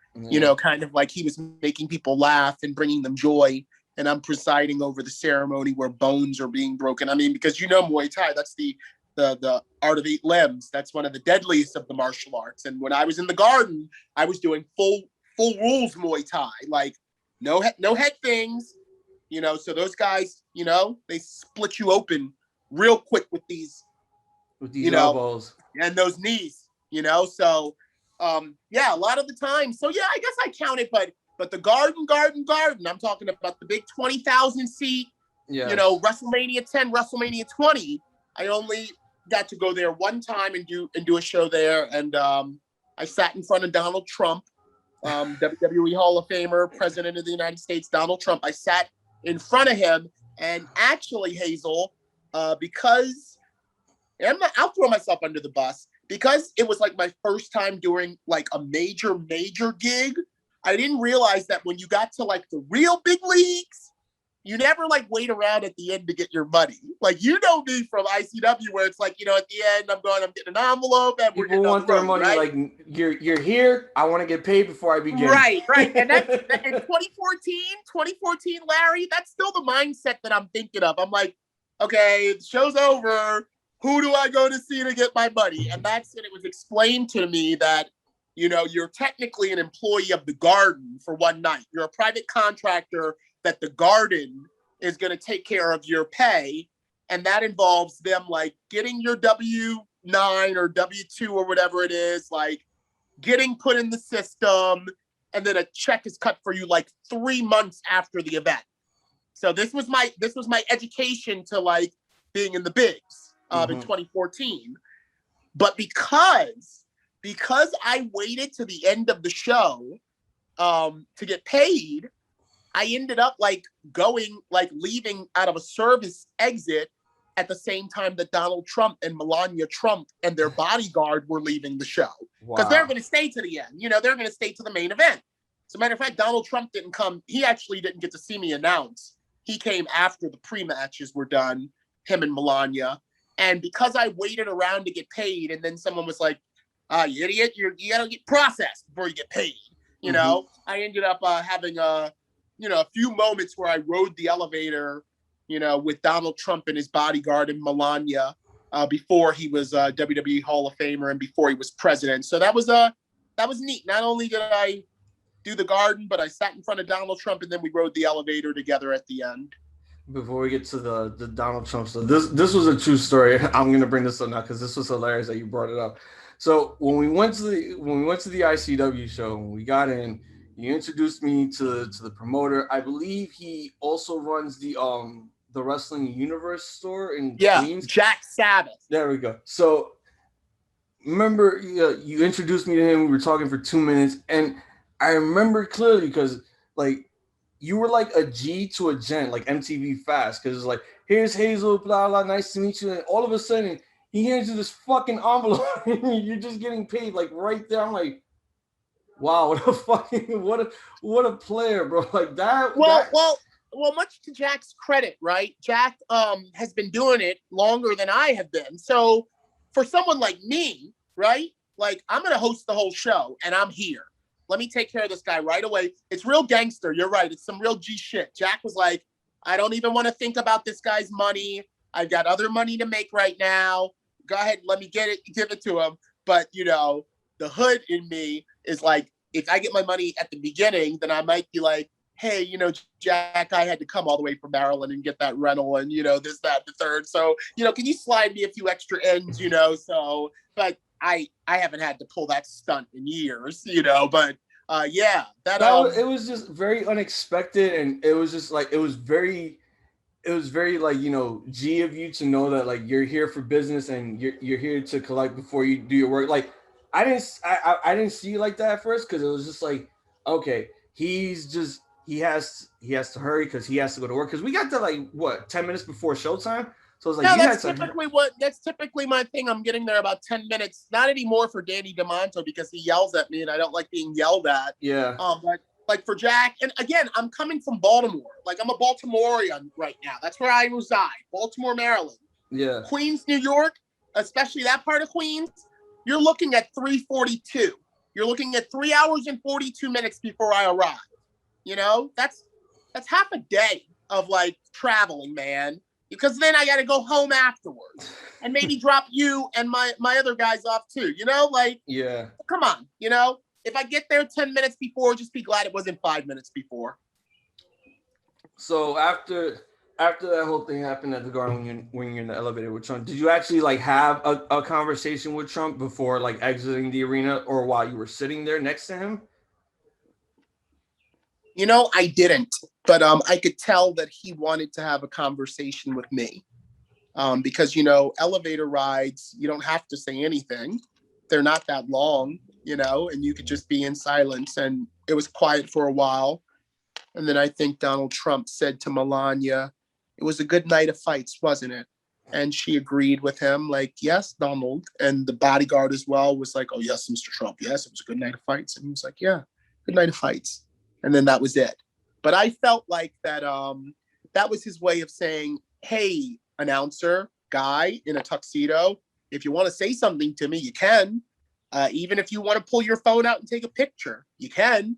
kind of like he was making people laugh and bringing them joy. And I'm presiding over the ceremony where bones are being broken. I mean, because Muay Thai, that's the art of 8 limbs. That's one of the deadliest of the martial arts. And when I was in the garden, I was doing full rules Muay Thai, like no head things, so those guys, they split you open real quick with these elbows and those knees, so yeah, a lot of the time. So yeah, I guess I count it, but the garden, I'm talking about the big 20,000 seat, WrestleMania 10, WrestleMania 20. I only got to go there one time and do a show there. And I sat in front of Donald Trump, WWE Hall of Famer, President of the United States, Donald Trump. I sat in front of him, and actually, Hazel, because I'll throw myself under the bus, because it was like my first time doing like a major gig. I didn't realize that when you got to like the real big leagues, you never like wait around at the end to get your money. Like, me from ICW where it's like, at the end I'm getting an envelope and people want their money, right? Like you're here, I want to get paid before I begin. Right. And that's in 2014, Larry, that's still the mindset that I'm thinking of. I'm like, okay, the show's over. Who do I go to see to get my money? And that's when it was explained to me that, you're technically an employee of the garden for one night. You're a private contractor that the garden is going to take care of your pay. And that involves them like getting your W-9 or W-2 or whatever it is, like getting put in the system. And then a check is cut for you like 3 months after the event. So this was my education to like being in the bigs in 2014. But because I waited to the end of the show to get paid, I ended up like leaving out of a service exit at the same time that Donald Trump and Melania Trump and their bodyguard were leaving the show. Because they're going to stay to the end. They're going to stay to the main event. As a matter of fact, Donald Trump didn't come. He actually didn't get to see me announce. He came after the pre-matches were done, him and Melania. And because I waited around to get paid, and then someone was like, you idiot, you got to get processed before you get paid. I ended up having a few moments where I rode the elevator, with Donald Trump and his bodyguard and Melania before he was a WWE Hall of Famer and before he was president. So that was neat. Not only did I do the garden, but I sat in front of Donald Trump and then we rode the elevator together at the end. Before we get to the Donald Trump stuff, this was a true story. I'm gonna bring this up now because this was hilarious that you brought it up. So when we went to the ICW show, when we got in, you introduced me to the promoter. I believe he also runs the Wrestling Universe store in Yeah, Queens. Jack Sabbath. There we go. So remember, you introduced me to him. We were talking for 2 minutes, and I remember clearly because like you were like a G to a gent, like MTV Fast, because it's like, here's Hazel, blah blah, nice to meet you, and all of a sudden he hands you this fucking envelope, and you're just getting paid like right there. I'm like, wow, what a fucking what a player, bro. Like that Well, that well, well. Much to Jack's credit, right? Jack has been doing it longer than I have been. So for someone like me, right? Like I'm gonna host the whole show, and I'm here. Let me take care of this guy right away. It's real gangster. You're right. It's some real G shit. Jack was like, I don't even want to think about this guy's money. I've got other money to make right now. Go ahead, let me get it, give it to him. But the hood in me is like, if I get my money at the beginning, then I might be like, hey, Jack, I had to come all the way from Maryland and get that rental and, this, that, the third. So, can you slide me a few extra ends, so, but I haven't had to pull that stunt in years, but yeah, it was just very unexpected, and it was just like it was very like G of you to know that like you're here for business and you're here to collect before you do your work. Like I didn't see it like that at first because it was just like, okay, he has to hurry because he has to go to work because we got to like what 10 minutes before showtime. So it's like no, you had to. that's typically my thing. I'm getting there about 10 minutes. Not anymore for Danny DeMonto because he yells at me and I don't like being yelled at. Yeah. But like for Jack, and again, I'm coming from Baltimore. Like I'm a Baltimorean right now. That's where I reside. Baltimore, Maryland. Yeah. Queens, New York, especially that part of Queens, you're looking at 3:42. You're looking at 3 hours and 42 minutes before I arrive. That's half a day of like traveling, man. Because then I got to go home afterwards and maybe drop you and my other guys off too. Like, yeah. Come on, if I get there 10 minutes before, just be glad it wasn't 5 minutes before. So after that whole thing happened at the Garden when you're in the elevator with Trump, did you actually like have a conversation with Trump before like exiting the arena or while you were sitting there next to him? I didn't, but I could tell that he wanted to have a conversation with me. Because elevator rides, you don't have to say anything. They're not that long, and you could just be in silence. And it was quiet for a while. And then I think Donald Trump said to Melania, it was a good night of fights, wasn't it? And she agreed with him, like, yes, Donald. And the bodyguard as well was like, oh, yes, Mr. Trump. Yes, it was a good night of fights. And he was like, yeah, good night of fights. And then that was it. But I felt like that was his way of saying, hey, announcer, guy in a tuxedo, if you want to say something to me, you can. Even if you want to pull your phone out and take a picture, you can.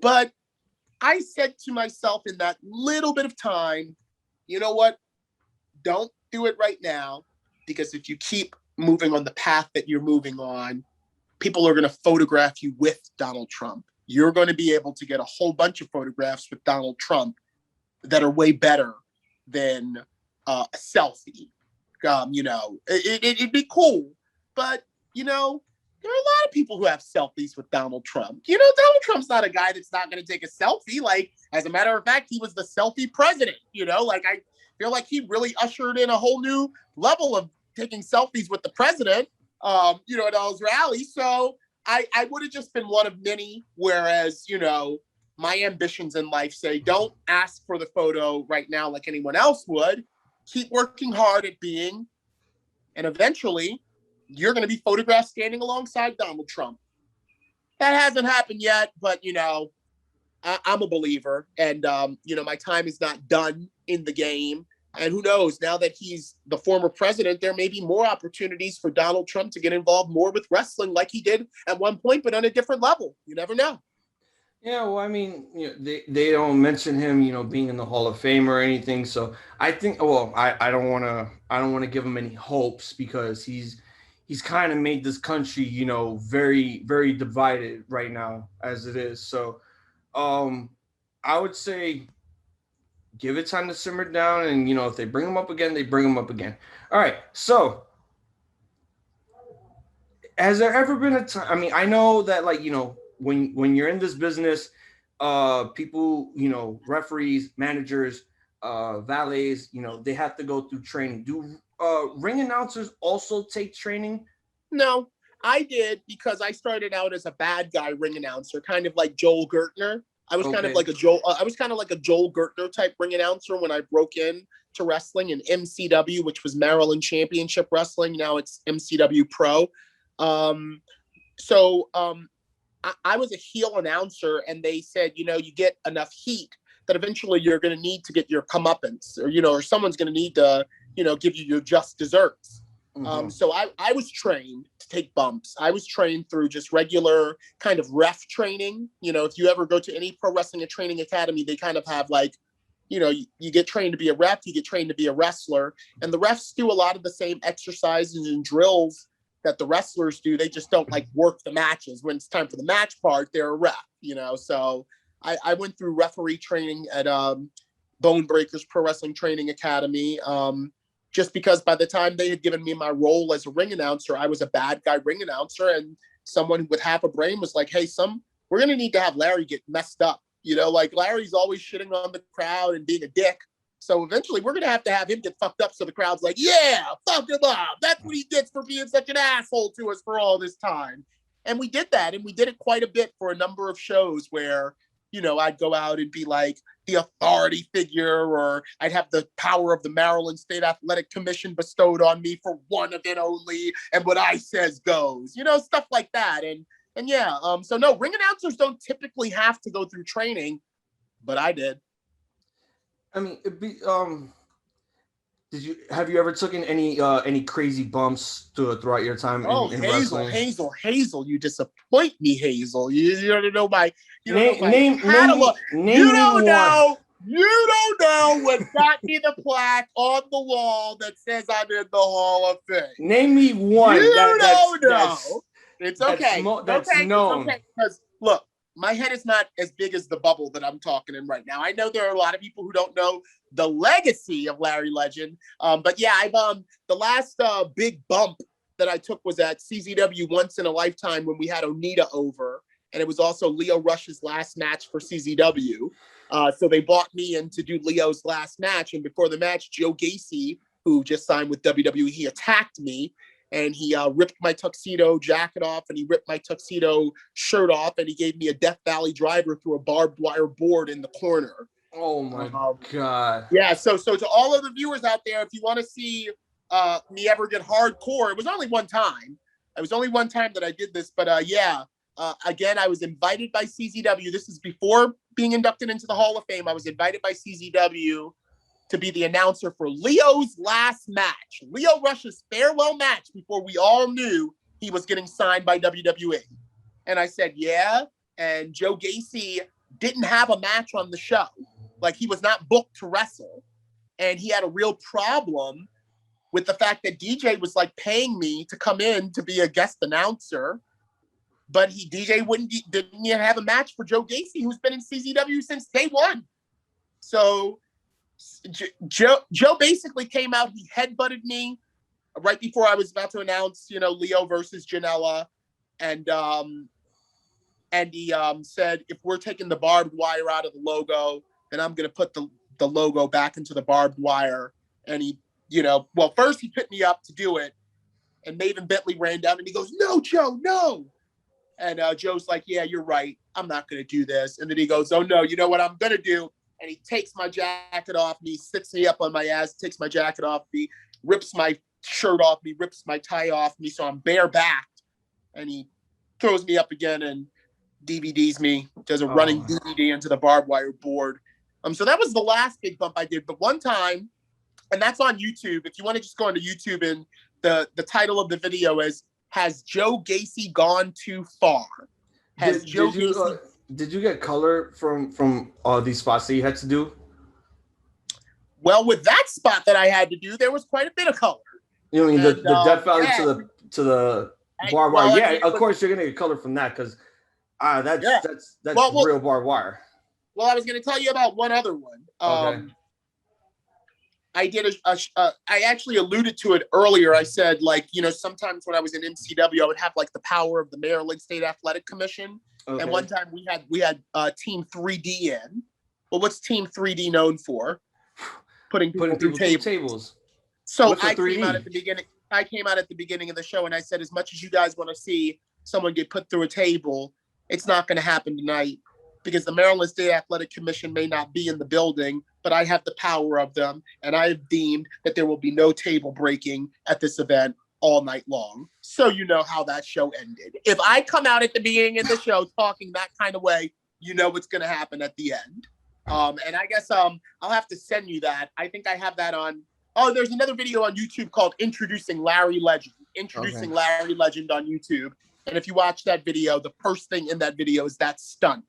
But I said to myself in that little bit of time, you know what? Don't do it right now, because if you keep moving on the path that you're moving on, people are going to photograph you with Donald Trump. You're going to be able to get a whole bunch of photographs with Donald Trump that are way better than a selfie. It'd be cool, but there are a lot of people who have selfies with Donald Trump. Donald Trump's not a guy that's not going to take a selfie. Like, as a matter of fact, he was the selfie president. Like I feel like he really ushered in a whole new level of taking selfies with the president. At all his rallies. So I would have just been one of many. Whereas, my ambitions in life say, don't ask for the photo right now like anyone else would. Keep working hard at being, and eventually you're going to be photographed standing alongside Donald Trump. That hasn't happened yet, but, I'm a believer. And, my time is not done in the game. And who knows, now that he's the former president, there may be more opportunities for Donald Trump to get involved more with wrestling like he did at one point, but on a different level. You never know. Yeah, well, I mean, they don't mention him, being in the Hall of Fame or anything. So I think, well, I don't want to give him any hopes because he's kind of made this country, very, very divided right now as it is. So, I would say give it time to simmer down, and if they bring them up again, they bring them up again. All right, so has there ever been a time? I mean, I know that when you're in this business, people, referees, managers, valets, they have to go through training. Do ring announcers also take training? No, I did because I started out as a bad guy ring announcer, kind of like Joel Gertner. I was kind of Okay. like a Joel. I was kind of like a Joel Gertner type ring announcer when I broke in to wrestling in MCW, which was Maryland Championship Wrestling. Now it's MCW Pro. Um, so I was a heel announcer, and they said, you get enough heat that eventually you're going to need to get your comeuppance, or someone's going to need to, give you your just desserts. Mm-hmm. So I was trained to take bumps. I was trained through just regular kind of ref training. If you ever go to any pro wrestling and training academy, they kind of have like, you get trained to be a ref, you get trained to be a wrestler, and the refs do a lot of the same exercises and drills that the wrestlers do. They just don't like work the matches. When it's time for the match part, they're a ref, So I went through referee training at Bone Breakers Pro Wrestling Training Academy. Just because by the time they had given me my role as a ring announcer, I was a bad guy ring announcer, and someone with half a brain was like, hey, we're going to need to have Larry get messed up. Like Larry's always shitting on the crowd and being a dick. So eventually we're going to have him get fucked up so the crowd's like, yeah, fuck him up. That's what he gets for being such an asshole to us for all this time. And we did that. And we did it quite a bit for a number of shows where, I'd go out and be like the authority figure, or I'd have the power of the Maryland State Athletic Commission bestowed on me for one event only. And what I says goes, stuff like that. And yeah, so no, ring announcers don't typically have to go through training, but I did. I mean, have you ever taken any crazy bumps throughout your time Oh, in Hazel, wrestling? Hazel, Hazel, you disappoint me, Hazel. You don't know you don't know Name my name name catalog. me name me one. You don't know what got me the plaque on the wall that says I'm in the Hall of Fame. Name me one You that that's don't that's know. It's that's okay. mo- It's that's okay. It's known. okay. Because look, my head is not as big as the bubble that I'm talking in right now. I know there are a lot of people who don't know the legacy of Larry Legend. But yeah, I've the last big bump that I took was at CZW Once in a Lifetime when we had Onita over, and it was also Leo Rush's last match for CZW. So they brought me in to do Leo's last match, and before the match, Joe Gacy, who just signed with WWE, he attacked me, and he ripped my tuxedo jacket off, and he ripped my tuxedo shirt off, and he gave me a Death Valley driver through a barbed wire board in the corner. Oh my god. Yeah, so to all of the viewers out there, if you want to see me ever get hardcore, it was only one time. It was only one time that I did this, but yeah. Again, I was invited by CZW. This is before being inducted into the Hall of Fame. I was invited by CZW to be the announcer for Leo's last match, Leo Rush's farewell match, before we all knew he was getting signed by WWE. And I said, yeah. And Joe Gacy didn't have a match on the show. Like, he was not booked to wrestle. And he had a real problem with the fact that DJ was like paying me to come in to be a guest announcer. But DJ didn't even have a match for Joe Gacy, who's been in CZW since day one. So Joe basically came out, he headbutted me right before I was about to announce, Leo versus Janela. And he said, if we're taking the barbed wire out of the logo, then I'm going to put the logo back into the barbed wire. And he, well, first he put me up to do it. And Maven Bentley ran down and he goes, no, Joe, no. And Joe's like, yeah, you're right. I'm not going to do this. And then he goes, oh, no, you know what I'm going to do? And he takes my jacket off me, sits me up on my ass, takes my jacket off me, rips my shirt off me, rips my tie off me. So I'm bare-backed. And he throws me up again and DVDs me, does a running DVD into the barbed wire board. So that was the last big bump I did. But one time, and that's on YouTube. If you want to just go onto YouTube, and the title of the video is, has Joe Gacy gone too far? Did you get color from these spots that you had to do? Well, with that spot that I had to do, there was quite a bit of color. You know, the Death Valley to the barbed wire. Yeah, of course you're gonna get color from that because that's real barbed wire. Well, I was gonna tell you about one other one. Okay. I did I actually alluded to it earlier. I said, like, sometimes when I was in MCW, I would have like the power of the Maryland State Athletic Commission. Okay. And one time we had Team 3D in. Well, what's Team 3D known for? Putting people through tables. So I came out at the beginning. I came out at the beginning of the show and I said, as much as you guys want to see someone get put through a table, it's not going to happen tonight because the Maryland State Athletic Commission may not be in the building, but I have the power of them. And I have deemed that there will be no table breaking at this event all night long. So you know how that show ended. If I come out at the beginning of the show talking that kind of way, you know what's going to happen at the end. And I guess I'll have to send you that. I think I have that on. Oh, there's another video on YouTube called Introducing Larry Legend. Larry Legend on YouTube. And if you watch that video, the first thing in that video is that stunt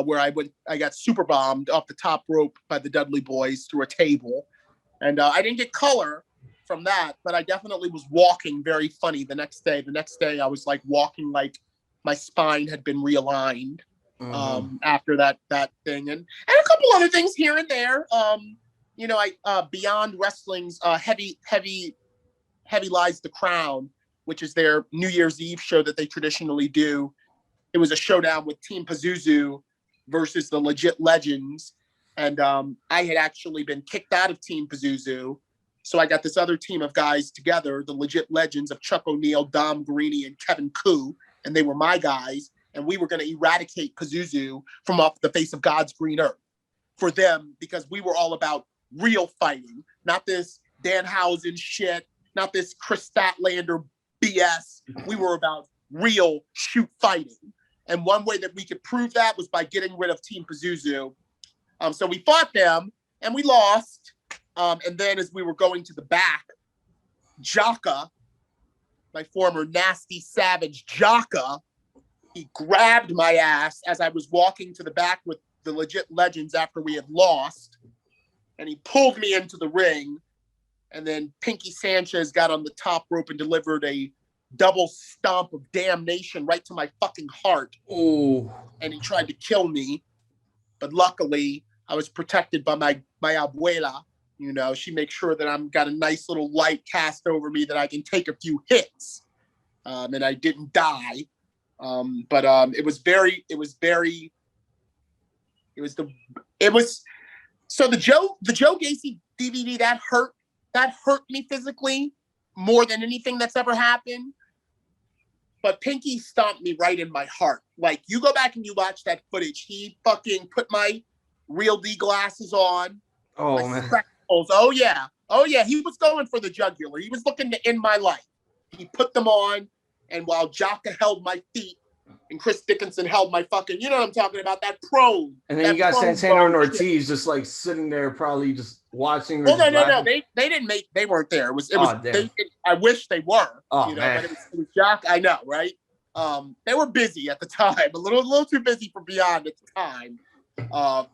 where I got super bombed off the top rope by the Dudley Boys through a table. And I didn't get color from that, but I definitely was walking very funny the next day. The next day I was like walking like my spine had been realigned after that thing. And a couple other things here and there. Beyond Wrestling's Heavy Lies the Crown, which is their New Year's Eve show that they traditionally do. It was a showdown with Team Pazuzu versus the Legit Legends. And I had actually been kicked out of Team Pazuzu. So I got this other team of guys together, the Legit Legends of Chuck O'Neill, Dom Greeny, and Kevin Koo. And they were my guys. And we were going to eradicate Pazuzu from off the face of God's green earth for them because we were all about real fighting, not this Danhausen shit, not this Chris Statlander BS. We were about real shoot fighting. And one way that we could prove that was by getting rid of Team Pazuzu. So we fought them and we lost. And then as we were going to the back, Jaka, my former nasty savage Jaka, he grabbed my ass as I was walking to the back with the Legit Legends after we had lost. And he pulled me into the ring. And then Pinky Sanchez got on the top rope and delivered a double stomp of damnation right to my fucking heart. Oh. And he tried to kill me. But luckily, I was protected by my abuela. She makes sure that I've got a nice little light cast over me that I can take a few hits. And I didn't die. But it was so the Joe Gacy DVD that hurt me physically more than anything that's ever happened. But Pinky stomped me right in my heart. Like, you go back and you watch that footage. He fucking put my Real D glasses on. Oh, man. Spectacles. Oh yeah. He was going for the jugular. He was looking to end my life. He put them on, and while Jaka held my feet and Chris Dickinson held my fucking, you know what I'm talking about, that prone. And then you got Santana and Ortiz just like sitting there, probably just watching. Well, no. They weren't there. I wish they were. Oh, man. But it was Jaka. I know, right? They were busy at the time, a little too busy for Beyond at the time.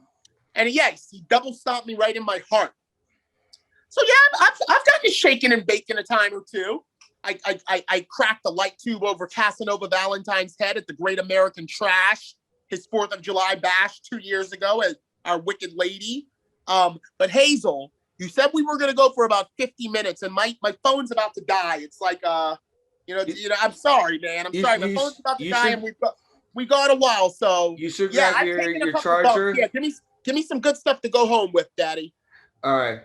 And yes, he double stomped me right in my heart. So yeah, I've gotten shaken and bacon a time or two. I cracked a light tube over Casanova Valentine's head at the Great American Trash, his 4th of July bash 2 years ago at our Wicked Lady. But Hazel, you said we were going to go for about 50 minutes, and my phone's about to die. It's like, I'm sorry, man. I'm sorry. My phone's about to die, and we've gone a while. So you should grab your charger. Yeah, give me some good stuff to go home with, Daddy. All right.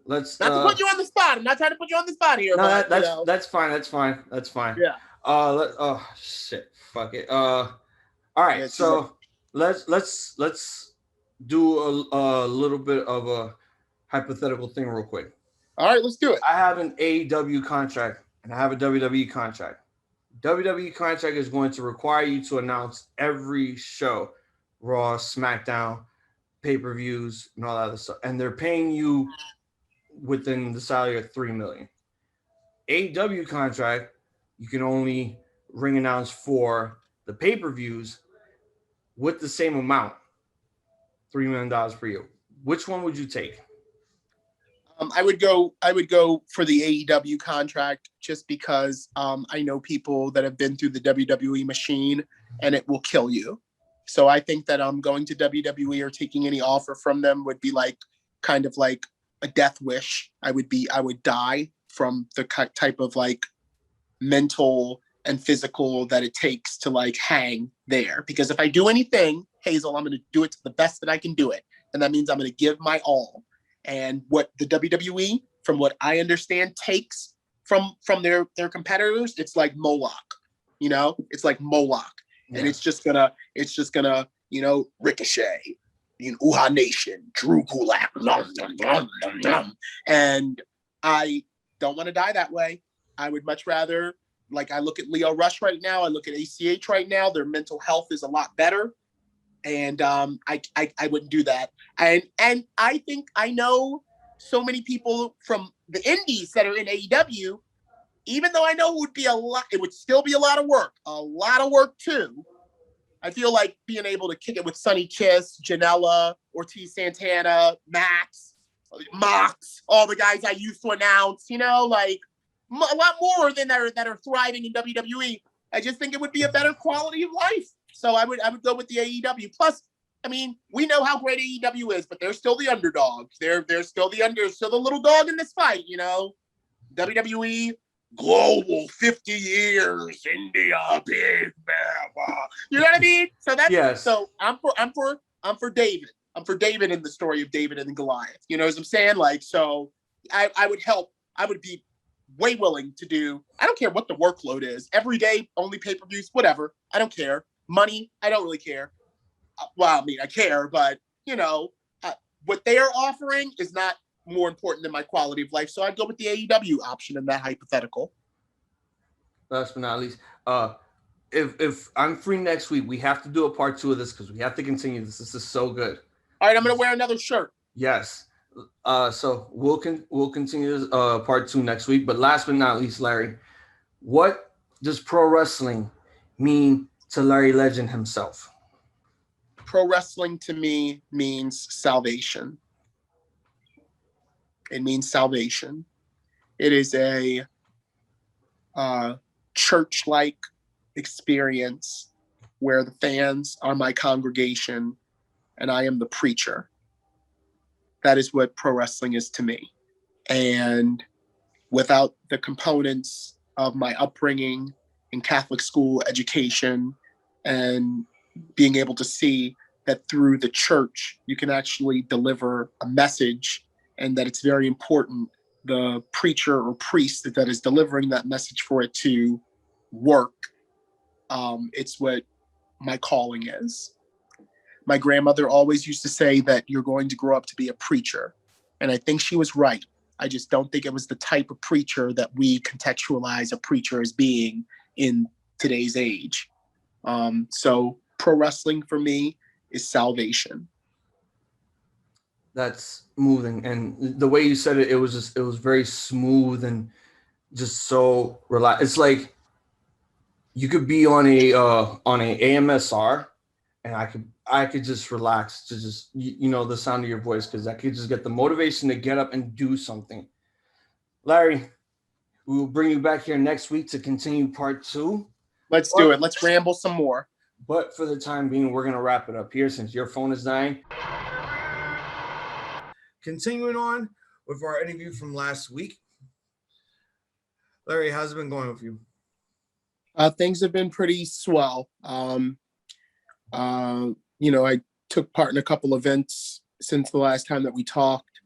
Let's not to put you on the spot. I'm not trying to put you on the spot here. No, that's fine. That's fine. Yeah. Oh shit. Fuck it. All right. So let's do a little bit of a hypothetical thing real quick. All right, let's do it. I have an AEW contract and I have a WWE contract. WWE contract is going to require you to announce every show, Raw, SmackDown, pay-per-views, and all that other stuff. And they're paying you within the salary of $3 million. AEW contract, you can only ring announce for the pay-per-views with the same amount, $3 million per year. Which one would you take? I would go for the AEW contract just because I know people that have been through the WWE machine and it will kill you. So I think that going to WWE or taking any offer from them would be like kind of like a death wish. I would die from the type of like mental and physical that it takes to like hang there. Because if I do anything, Hazel, I'm going to do it to the best that I can do it. And that means I'm going to give my all. And what the WWE, from what I understand, takes from their competitors, it's like Moloch, it's like Moloch. Yeah. And it's just gonna, Ricochet, Uha Nation, Drew Gulak, and I don't want to die that way. I would much rather, like, I look at Leo Rush right now, I look at ACH right now, their mental health is a lot better. And I wouldn't do that. And I think I know so many people from the indies that are in AEW, even though I know it would still be a lot of work too. I feel like being able to kick it with Sonny Kiss, Janela, Ortiz Santana, Max, Mox, all the guys I used to announce, like a lot more than that are thriving in WWE. I just think it would be a better quality of life. So I would go with the AEW. Plus, I mean, we know how great AEW is, but they're still the underdogs. They're still still the little dog in this fight, WWE global 50 years, India, big man. You know what I mean? So that's yes. So I'm for David. I'm for David in the story of David and Goliath. You know what I'm saying? Like, so I would help. I would be way willing to do. I don't care what the workload is. Every day, only pay-per-views, whatever. I don't care. Money, I don't really care. Well, I mean, I care, but what they are offering is not more important than my quality of life. So I'd go with the AEW option in that hypothetical. Last but not least, if I'm free next week, we have to do a part 2 of this because we have to continue this. This is so good. All right, I'm gonna wear another shirt. Yes. So we'll continue this, part 2 next week. But last but not least, Larry, what does pro wrestling mean to Larry Legend himself? Pro wrestling to me means salvation. It means salvation. It is a church-like experience where the fans are my congregation and I am the preacher. That is what pro wrestling is to me. And without the components of my upbringing in Catholic school education and being able to see that through the church, you can actually deliver a message and that it's very important the preacher or priest that is delivering that message for it to work. It's what my calling is. My grandmother always used to say that you're going to grow up to be a preacher. And I think she was right. I just don't think it was the type of preacher that we contextualize a preacher as being in today's age. So pro wrestling for me is salvation. That's moving. And the way you said it, it was very smooth and just so relaxed. It's like you could be on a AMSR and I could just relax to just, the sound of your voice, because I could just get the motivation to get up and do something. Larry, we will bring you back here next week to continue part 2. Let's do it. Let's ramble some more. But for the time being, we're going to wrap it up here since your phone is dying. Continuing on with our interview from last week. Larry, how's it been going with you? Things have been pretty swell. I took part in a couple events since the last time that we talked.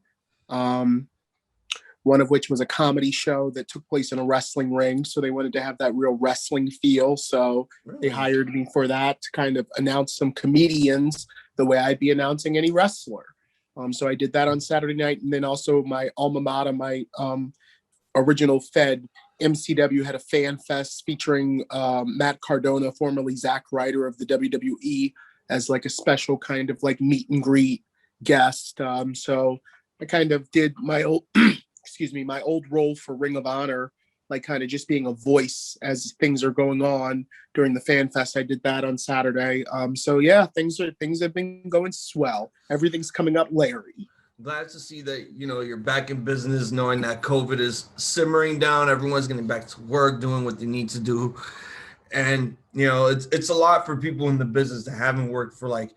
One of which was a comedy show that took place in a wrestling ring. So they wanted to have that real wrestling feel. So They hired me for that to kind of announce some comedians the way I'd be announcing any wrestler. So I did that on Saturday night. And then also my alma mater, my original Fed, MCW, had a fan fest featuring Matt Cardona, formerly Zack Ryder of the WWE, as like a special kind of like meet and greet guest. So I kind of did my old, my old role for Ring of Honor, like kind of just being a voice as things are going on during the fan fest. I did that on Saturday. So yeah, things have been going swell. Everything's coming up, Larry. Glad to see that, you're back in business, knowing that COVID is simmering down. Everyone's getting back to work, doing what they need to do. And, it's a lot for people in the business that haven't worked for like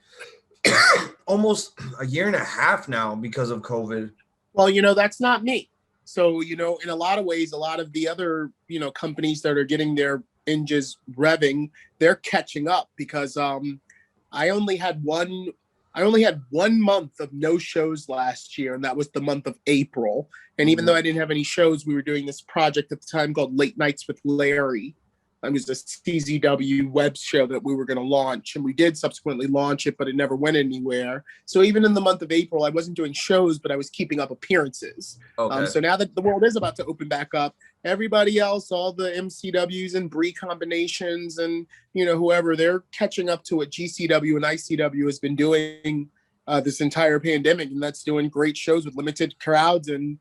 almost a year and a half now because of COVID. Well, that's not me. So, in a lot of ways, a lot of the other, companies that are getting their engines revving, they're catching up because I only had one I only had 1 month of no shows last year, and that was the month of April. And even though I didn't have any shows, we were doing this project at the time called Late Nights with Larry. It was a CZW web show that we were going to launch, and we did subsequently launch it, but it never went anywhere. So even in the month of April, I wasn't doing shows, but I was keeping up appearances. Okay. So now that the world is about to open back up, everybody else, all the MCWs and Bree combinations and, whoever, they're catching up to what GCW and ICW has been doing this entire pandemic. And that's doing great shows with limited crowds and,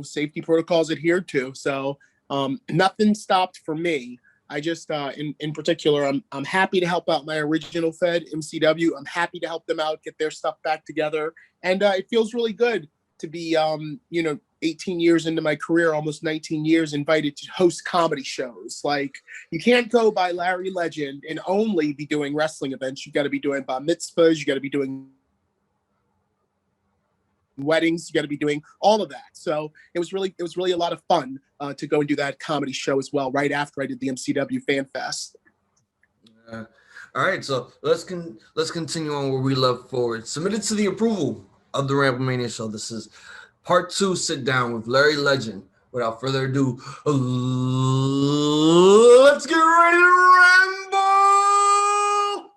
safety protocols adhered to. So nothing stopped for me. I just, in particular, I'm happy to help out my original Fed, MCW. I'm happy to help them out, get their stuff back together. And it feels really good to be, 18 years into my career, almost 19 years, invited to host comedy shows. Like, you can't go by Larry Legend and only be doing wrestling events. You got to be doing bar mitzvahs. You got to be doing weddings. You got to be doing all of that. So it was really a lot of fun to go and do that comedy show as well, right after I did the MCW Fan Fest. All right, so let's continue on where we left forward. Submitted to the approval of the Ramblemania show. This is part 2, sit down with Larry Legend. Without further ado, let's get ready to ramble.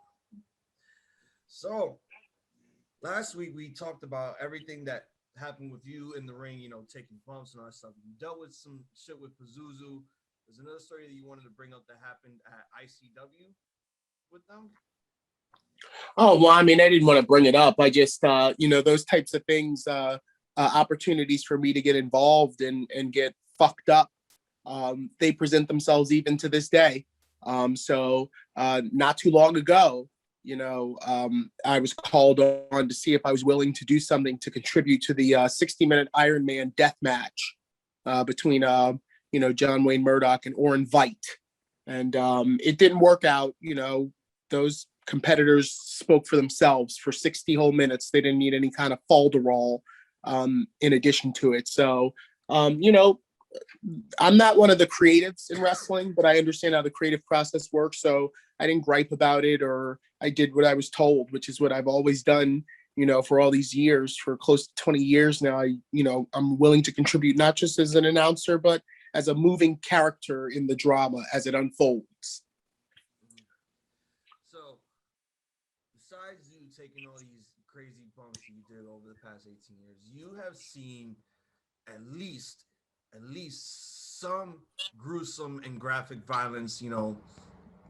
So last week we talked about everything that happened with you in the ring, taking bumps and all that stuff. You dealt with some shit with Pazuzu. There's another story that you wanted to bring up that happened at ICW with them. Oh, well, I mean, I didn't want to bring it up. I just, those types of things, opportunities for me to get involved and get fucked up. They present themselves even to this day. So not too long ago, I was called on to see if I was willing to do something to contribute to the 60-minute Iron Man death match between, John Wayne Murdoch and Orrin Veidt. And it didn't work out. Those competitors spoke for themselves for 60 whole minutes. They didn't need any kind of falderall in addition to it. So, I'm not one of the creatives in wrestling, but I understand how the creative process works. So I didn't gripe about it, or I did what I was told, which is what I've always done, for all these years, for close to 20 years now. I'm willing to contribute, not just as an announcer, but as a moving character in the drama as it unfolds. So besides you taking all these crazy bumps you did over the past 18 years, you have seen at least some gruesome and graphic violence,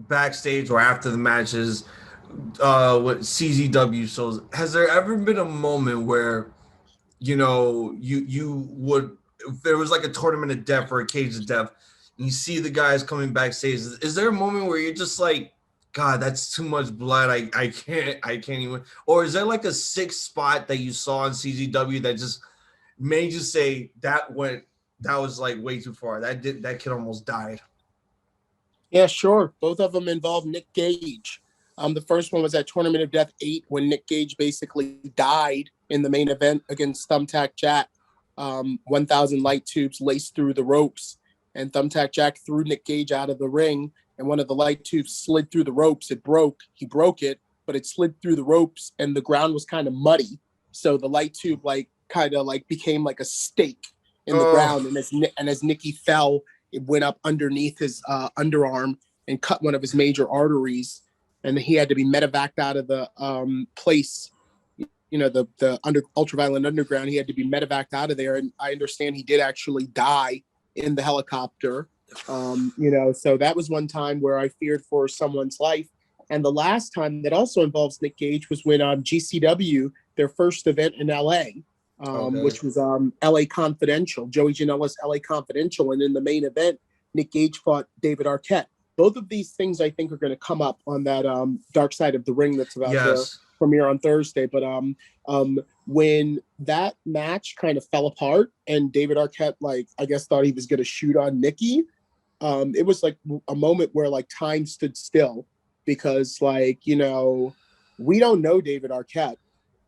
backstage or after the matches with CZW shows. Has there ever been a moment where, you would, if there was like a tournament of death or a cage of death, and you see the guys coming backstage, is there a moment where you're just like, God, that's too much blood. I can't even. Or is there like a sick spot that you saw in CZW that just made you say that was like way too far? That kid almost died. Yeah, sure. Both of them involved Nick Gage. The first one was at Tournament of Death 8 when Nick Gage basically died in the main event against Thumbtack Jack. 1,000 light tubes laced through the ropes, and Thumbtack Jack threw Nick Gage out of the ring, and one of the light tubes slid through the ropes. It broke. He broke it, but it slid through the ropes, and the ground was kind of muddy. So the light tube became like a stake in the ground, and as Nicky fell, it went up underneath his underarm and cut one of his major arteries, and he had to be medevaced out of the place. The ultraviolet underground. He had to be medevaced out of there, and I understand he did actually die in the helicopter. So that was one time where I feared for someone's life. And the last time that also involves Nick Gage was when GCW, their first event in LA, which was LA Confidential, Joey Janela's LA Confidential. And in the main event, Nick Gage fought David Arquette. Both of these things I think are going to come up on that Dark Side of the Ring that's about to premiere on Thursday. But when that match kind of fell apart and David Arquette, I guess, thought he was going to shoot on Nicky, it was like a moment where time stood still, because we don't know David Arquette.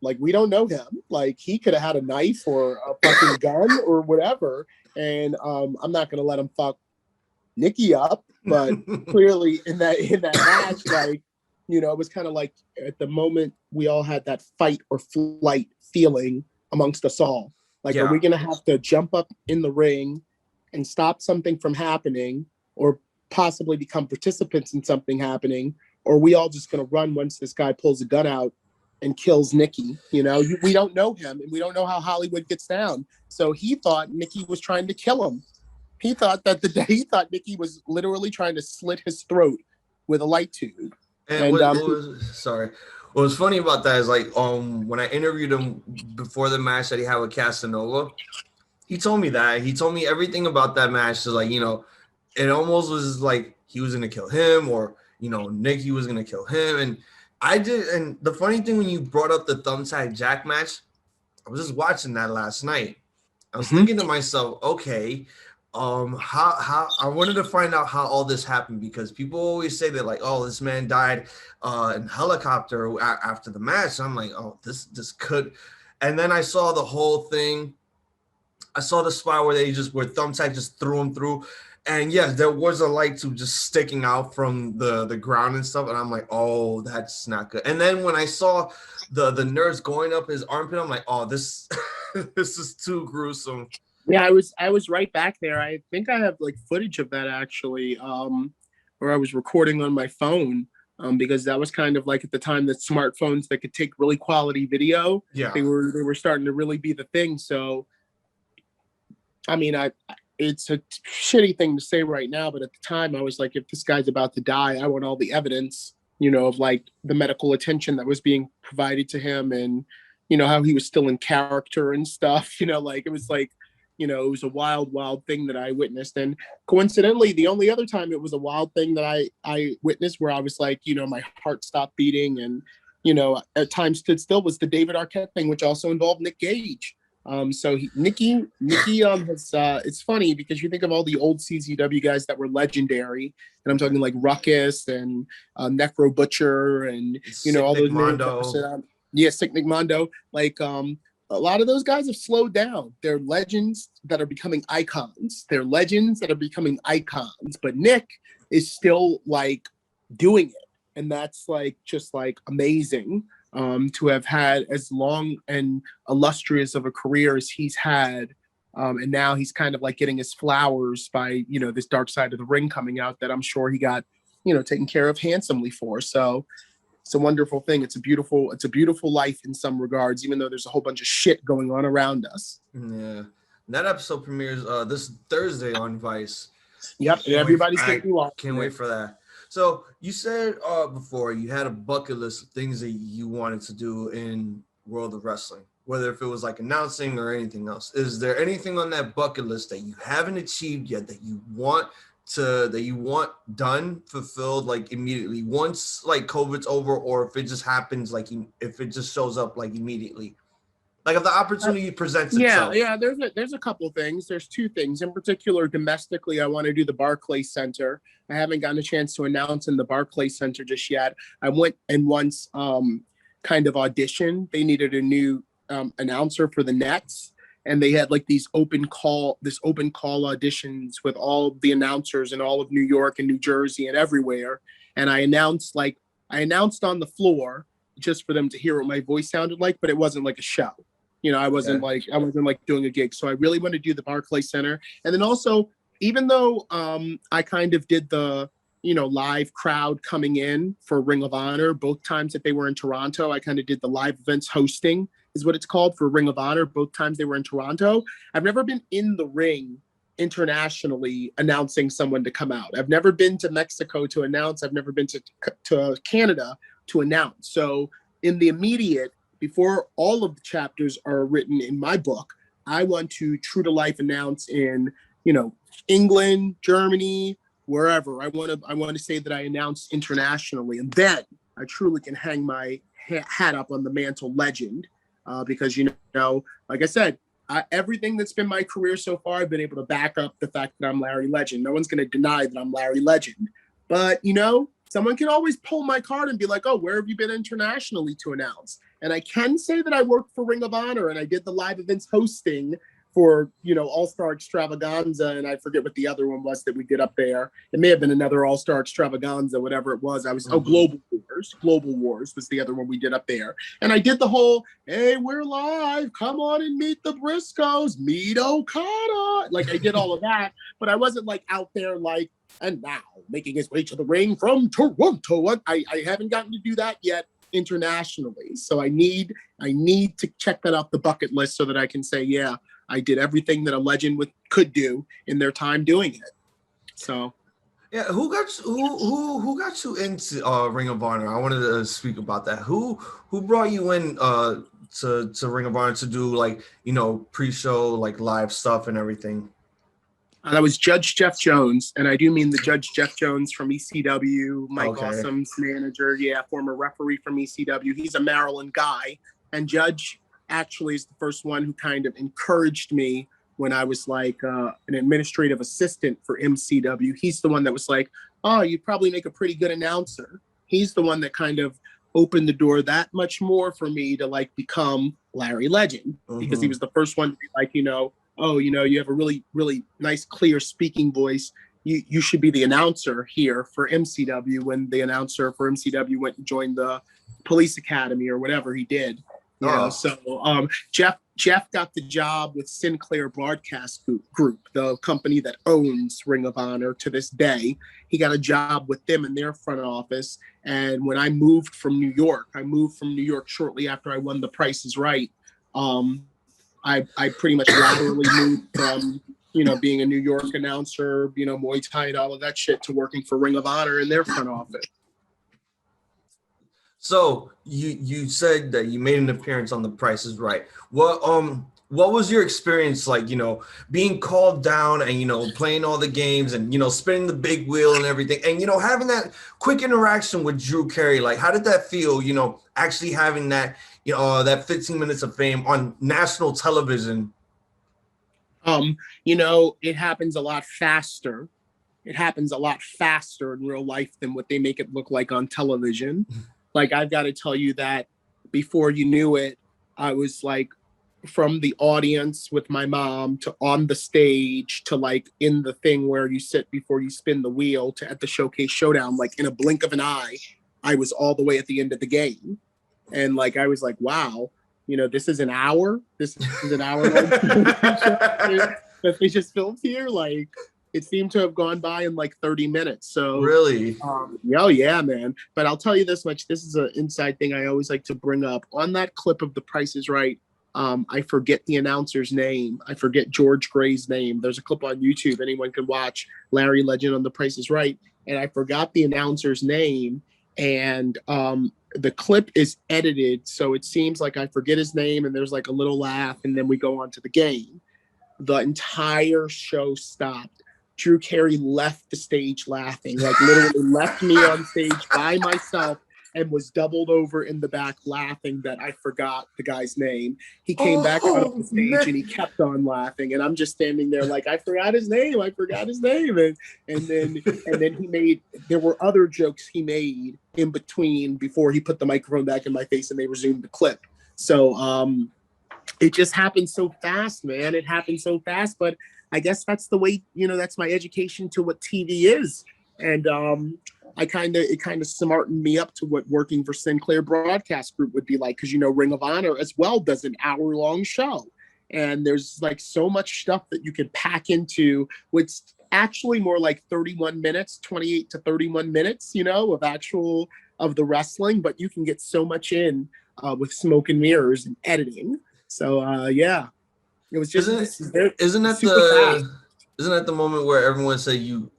Like, we don't know him. Like, he could have had a knife or a fucking gun or whatever. And I'm not gonna let him fuck Nikki up. But clearly in that match, like, you know, it was kind of like at the moment we all had that fight or flight feeling amongst us all. Like, are we gonna have to jump up in the ring and stop something from happening, or possibly become participants in something happening, or are we all just gonna run once this guy pulls a gun out and kills Nikki? You know, we don't know him, and we don't know how Hollywood gets down. So he thought Nikki was trying to kill him. He thought Nikki was literally trying to slit his throat with a light tube. And what was funny about that is, like, when I interviewed him before the match that he had with Casanova, he told me everything about that match. So, like, you know, it almost was like he was gonna kill him, or, you know, Nikki was gonna kill him. And and the funny thing, when you brought up the thumbtack Jack match, I was just watching that last night. I was thinking to myself, okay, how I wanted to find out how all this happened, because people always say that, like, oh, this man died in helicopter after the match. And I'm like, oh, this could. And then I saw the whole thing. I saw the spot where where Thumbtack just threw him through. And yes, there was a light tube just sticking out from the ground and stuff. And I'm like, oh, that's not good. And then when I saw the nurse going up his armpit, I'm like, oh, this this is too gruesome. Yeah, I was right back there. I think I have like footage of that actually, where I was recording on my phone, because that was kind of like at the time that smartphones that could take really quality video. Yeah, they were starting to really be the thing. So, I mean, it's a shitty thing to say right now, but at the time I was like, if this guy's about to die, I want all the evidence, you know, of like the medical attention that was being provided to him, and, you know, how he was still in character and stuff. You know, like, it was like, you know, it was a wild thing that I witnessed. And coincidentally, the only other time it was a wild thing that I witnessed where I was like, you know, my heart stopped beating and, you know, at times stood still, was the David Arquette thing, which also involved Nick Gage. So Nikki has, it's funny because you think of all the old CZW guys that were legendary, and I'm talking like Ruckus and Necro Butcher and, you know, all those names. Yeah, Sick Nick Mondo. Like, a lot of those guys have slowed down. They're legends that are becoming icons. But Nick is still like doing it. And that's like just like amazing, to have had as long and illustrious of a career as he's had. And now he's kind of like getting his flowers by, you know, this Dark Side of the Ring coming out that I'm sure he got, you know, taken care of handsomely for. So it's a wonderful thing. It's a beautiful life in some regards, even though there's a whole bunch of shit going on around us. Yeah. That episode premieres this Thursday on Vice. Yep. And everybody's going to be watching. Can't wait for that. So you said before you had a bucket list of things that you wanted to do in World of Wrestling, whether if it was like announcing or anything else. Is there anything on that bucket list that you haven't achieved yet that you want done, fulfilled, like immediately once like COVID's over, or if it just happens, like if it just shows up like immediately, like if the opportunity presents itself? Yeah. There's a couple things. There's two things in particular. Domestically, I want to do the Barclays Center. I haven't gotten a chance to announce in the Barclays Center just yet. I went and once kind of auditioned. They needed a new announcer for the Nets. And they had like these open call auditions with all the announcers in all of New York and New Jersey and everywhere. And I announced on the floor just for them to hear what my voice sounded like, but it wasn't like a show. You know, I wasn't like doing a gig. So I really want to do the Barclays Center. And then also, even though I kind of did the, you know, live crowd coming in for Ring of Honor, both times that they were in Toronto, I kind of did the live events hosting, is what it's called, for Ring of Honor. Both times they were in Toronto. I've never been in the ring internationally announcing someone to come out. I've never been to Mexico to announce. I've never been to Canada to announce. So in the immediate, before all of the chapters are written in my book, I want to true to life announce in, you know, England, Germany, wherever. I want to say that I announced internationally, and then I truly can hang my hat up on the mantle legend. Because, you know, like I said, everything that's been my career so far, I've been able to back up the fact that I'm Larry Legend. No one's going to deny that I'm Larry Legend. But, you know, someone can always pull my card and be like, oh, where have you been internationally to announce? And I can say that I worked for Ring of Honor and I did the live events hosting for, All-Star Extravaganza, and I forget what the other one was that we did up there. It may have been another All-Star Extravaganza, whatever it was. Global Wars was the other one we did up there. And I did the whole, hey, we're live, come on and meet the Briscoes, meet Okada. Like, I did all of that, but I wasn't like out there like, and now making his way to the ring from Toronto. I haven't gotten to do that yet internationally. So I need to check that off the bucket list so that I can say, yeah, I did everything that a legend could do in their time doing it. So, yeah, who got you into Ring of Honor? I wanted to speak about that. Who brought you in to Ring of Honor to do like pre-show like live stuff and everything? That was Judge Jeff Jones, and I do mean the Judge Jeff Jones from ECW, Mike Awesome's manager, former referee from ECW. He's a Maryland guy, and Judge actually is the first one who kind of encouraged me when I was like an administrative assistant for MCW. He's the one that was like, oh, you'd probably make a pretty good announcer. He's the one that kind of opened the door that much more for me to like become Larry Legend, because he was the first one to be like, oh, you have a really, really nice, clear speaking voice. You should be the announcer here for MCW, when the announcer for MCW went and joined the police academy or whatever he did. So Jeff got the job with Sinclair Broadcast Group, the company that owns Ring of Honor to this day. He got a job with them in their front office. And when I moved from New York shortly after I won The Price is Right. I pretty much laterally moved from, being a New York announcer, Muay Thai and all of that shit, to working for Ring of Honor in their front office. So you said that you made an appearance on The Price is Right. What was your experience like, being called down and, playing all the games and, spinning the big wheel and everything and, having that quick interaction with Drew Carey? Like, how did that feel, actually having that, that 15 minutes of fame on national television? It happens a lot faster. It happens a lot faster in real life than what they make it look like on television. Like, I've got to tell you that before you knew it, I was like from the audience with my mom to on the stage to like in the thing where you sit before you spin the wheel to at the Showcase Showdown, like in a blink of an eye, I was all the way at the end of the game. And like, I was like, wow, this is an hour. This is an hour long that they just filmed here. Like, it seemed to have gone by in like 30 minutes. So really, yeah, man. But I'll tell you this much. This is an inside thing I always like to bring up. On that clip of The Price is Right, I forget the announcer's name. I forget George Gray's name. There's a clip on YouTube. Anyone can watch Larry Legend on The Price is Right. And I forgot the announcer's name. And the clip is edited, so it seems like I forget his name and there's like a little laugh and then we go on to the game. The entire show stopped. Drew Carey left the stage laughing, like literally left me on stage by myself and was doubled over in the back laughing that I forgot the guy's name. He came back out on stage and he kept on laughing. And I'm just standing there like, I forgot his name. And then there were other jokes he made in between before he put the microphone back in my face and they resumed the clip. So it just happened so fast, man. It happened so fast, but I guess that's the way, that's my education to what TV is. And it kind of smartened me up to what working for Sinclair Broadcast Group would be like. Cause Ring of Honor as well does an hour-long show. And there's like so much stuff that you can pack into what's actually more like 31 minutes, 28 to 31 minutes, of the wrestling, but you can get so much in with smoke and mirrors and editing. So yeah. It was just isn't that the moment where everyone said that you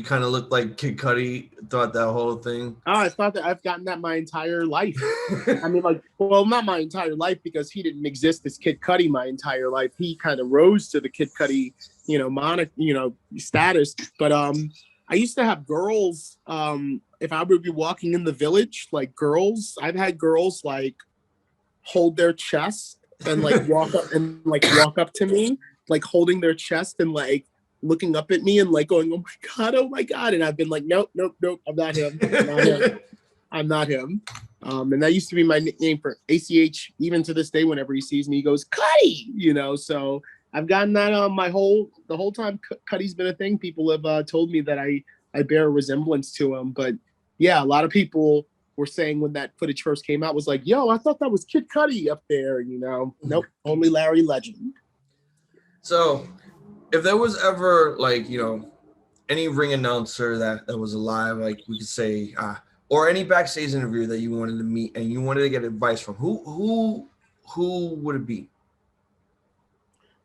kind of looked like Kid Cudi throughout that whole thing? Oh, I thought that I've gotten that my entire life. I mean, like, well, not my entire life because he didn't exist as Kid Cudi my entire life. He kind of rose to the Kid Cudi, status. But I used to have girls. If I would be walking in the village, like girls, I've had girls like hold their chest and like walk up to me, like holding their chest and like looking up at me and like going, oh my God. And I've been like, nope, I'm not him. I'm not him. And that used to be my nickname for ACH. Even to this day, whenever he sees me, he goes, Cuddy, so I've gotten that the whole time Cuddy's been a thing. People have told me that I bear a resemblance to him. But yeah, a lot of people were saying when that footage first came out was like, yo, I thought that was Kid Cudi up there. Nope, only Larry Legend. So if there was ever like, any ring announcer that was alive, like we could say, or any backstage interview that you wanted to meet and you wanted to get advice from, who would it be?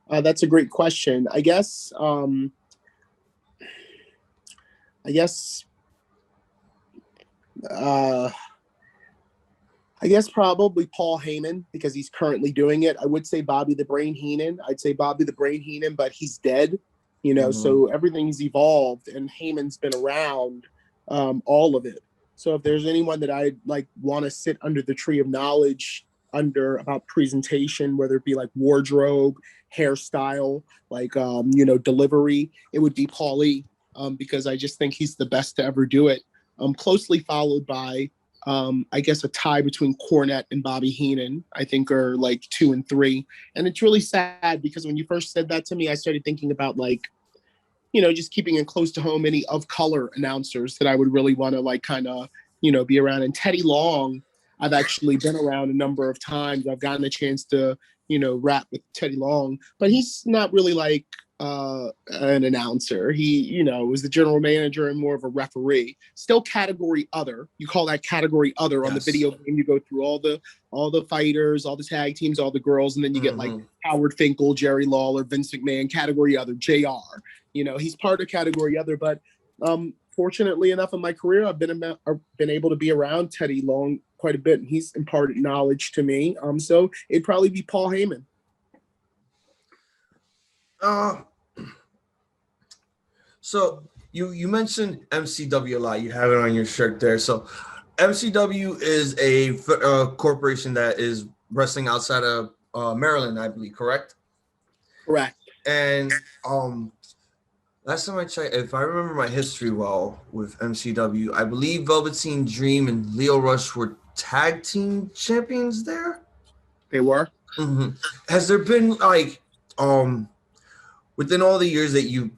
That's a great question. I guess probably Paul Heyman, because he's currently doing it. I would say Bobby the Brain Heenan. I'd say Bobby the Brain Heenan, but he's dead, so everything's evolved and Heyman's been around all of it. So if there's anyone that I'd like want to sit under the tree of knowledge about presentation, whether it be like wardrobe, hairstyle, like, delivery, it would be Paulie, because I just think he's the best to ever do it. Closely followed by, I guess, a tie between Cornette and Bobby Heenan, I think are like 2 and 3. And it's really sad because when you first said that to me, I started thinking about like, just keeping it close to home, any of color announcers that I would really want to like kind of, be around. And Teddy Long, I've actually been around a number of times. I've gotten a chance to, rap with Teddy Long, but he's not really like an announcer. He, was the general manager and more of a referee. Still category other. You call that category other. Yes. On the video game. You go through all the fighters, all the tag teams, all the girls, and then you get like Howard Finkel, Jerry Lawler, Vince McMahon, category other, JR. He's part of category other, but fortunately enough in my career, I've been able to be around Teddy Long quite a bit, and he's imparted knowledge to me. So it'd probably be Paul Heyman. So you mentioned MCW a lot. You have it on your shirt there. So MCW is a corporation that is wrestling outside of Maryland, I believe, correct? Correct. And last time I checked, if I remember my history well with MCW, I believe Velveteen Dream and Leo Rush were tag team champions there. They were. Mm-hmm. Has there been like within all the years that you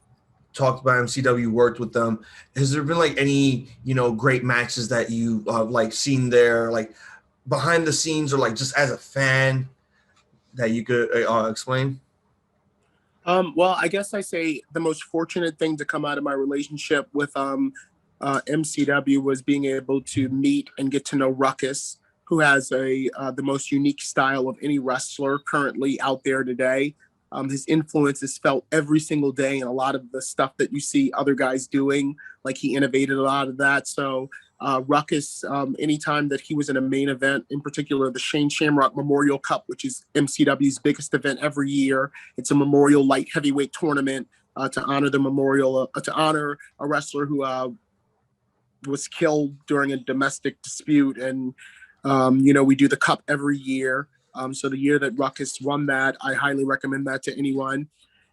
talked about MCW, worked with them, has there been like any great matches that you like seen there, like behind the scenes or like just as a fan that you could explain? Well, I guess I say the most fortunate thing to come out of my relationship with MCW was being able to meet and get to know Ruckus, who has the most unique style of any wrestler currently out there today. His influence is felt every single day in a lot of the stuff that you see other guys doing. Like he innovated a lot of that. So Ruckus, anytime that he was in a main event, in particular the Shane Shamrock Memorial Cup, which is MCW's biggest event every year. It's a memorial light heavyweight tournament to honor the memorial, to honor a wrestler who was killed during a domestic dispute. And, we do the cup every year. So the year that Ruckus won that, I highly recommend that to anyone.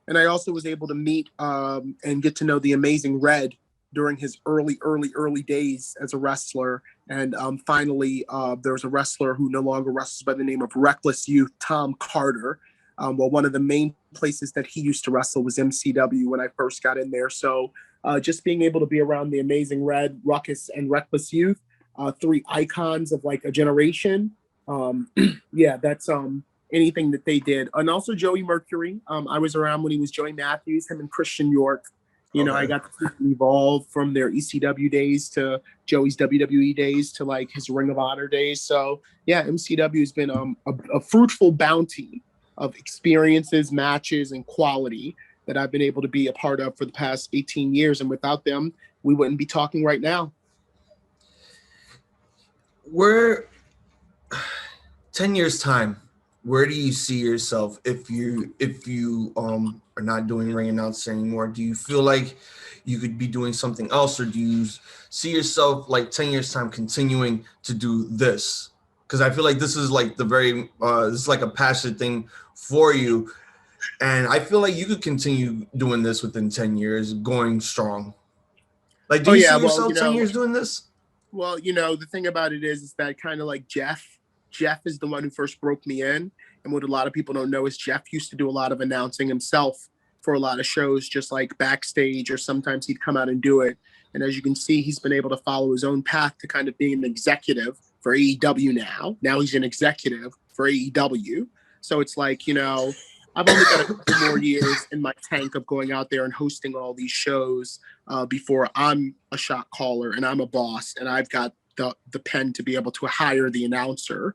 And I also was able to meet and get to know the Amazing Red during his early days as a wrestler. And finally, there was a wrestler who no longer wrestles by the name of Reckless Youth, Tom Carter. Well, one of the main places that he used to wrestle was MCW when I first got in there. So just being able to be around the Amazing Red, Ruckus, and Reckless Youth, 3 icons of like a generation. Yeah, that's anything that they did. And also Joey Mercury. I was around when he was Joey Matthews, him and Christian York. Okay. I got to evolve from their ECW days to Joey's WWE days to like his Ring of Honor days. So yeah, MCW has been a fruitful bounty of experiences, matches, and quality that I've been able to be a part of for the past 18 years. And without them, we wouldn't be talking right now. We're 10 years time, where do you see yourself if you are not doing ring announcing anymore? Do you feel like you could be doing something else, or do you see yourself like 10 years time continuing to do this? Because I feel like this is like the very this is like a passionate thing for you. And I feel like you could continue doing this within 10 years, going strong. Like, do you see yourself 10 years doing this? Well, the thing about it is that kind of like Jeff is the one who first broke me in. And what a lot of people don't know is Jeff used to do a lot of announcing himself for a lot of shows, just like backstage, or sometimes he'd come out and do it. And as you can see, he's been able to follow his own path to kind of being an executive for AEW now. Now he's an executive for AEW. So it's like, I've only got a couple more years in my tank of going out there and hosting all these shows before I'm a shot caller and I'm a boss and I've got the pen to be able to hire the announcer.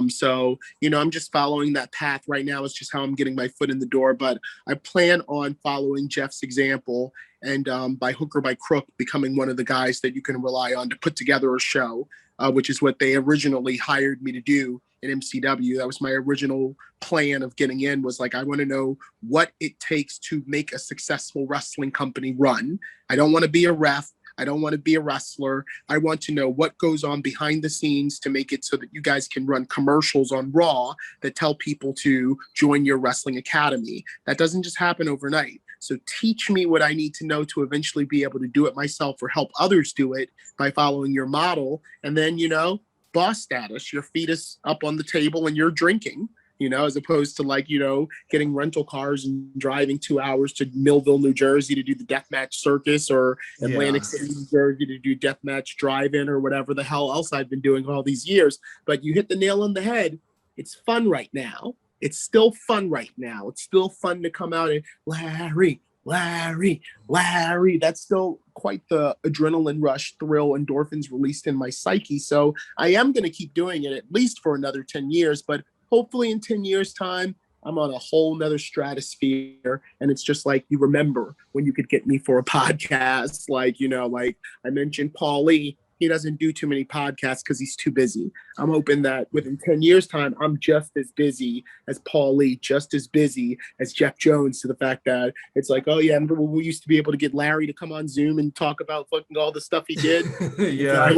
So, I'm just following that path right now. It's just how I'm getting my foot in the door. But I plan on following Jeff's example and by hook or by crook, becoming one of the guys that you can rely on to put together a show, which is what they originally hired me to do in MCW. That was my original plan of getting in, was like, I want to know what it takes to make a successful wrestling company run. I don't want to be a ref. I don't want to be a wrestler. I want to know what goes on behind the scenes to make it so that you guys can run commercials on Raw that tell people to join your wrestling academy. That doesn't just happen overnight. So teach me what I need to know to eventually be able to do it myself or help others do it by following your model. And then, boss status, your feet is up on the table and you're drinking, as opposed to like, getting rental cars and driving 2 hours to Millville, New Jersey to do the deathmatch circus, or Atlantic City, New Jersey to do deathmatch drive-in, or whatever the hell else I've been doing all these years. But you hit the nail on the head. It's fun right now. It's still fun right now. It's still fun to come out and Larry. That's still quite the adrenaline rush, thrill, endorphins released in my psyche. So I am going to keep doing it at least for another 10 years, but hopefully in 10 years time, I'm on a whole nother stratosphere. And it's just like, you remember when you could get me for a podcast, like, like I mentioned Paul Lee. He doesn't do too many podcasts because he's too busy. I'm hoping that within 10 years time, I'm just as busy as Paul Lee, just as busy as Jeff Jones, to the fact that it's like, oh yeah, remember when we used to be able to get Larry to come on Zoom and talk about fucking all the stuff he did? Yeah. I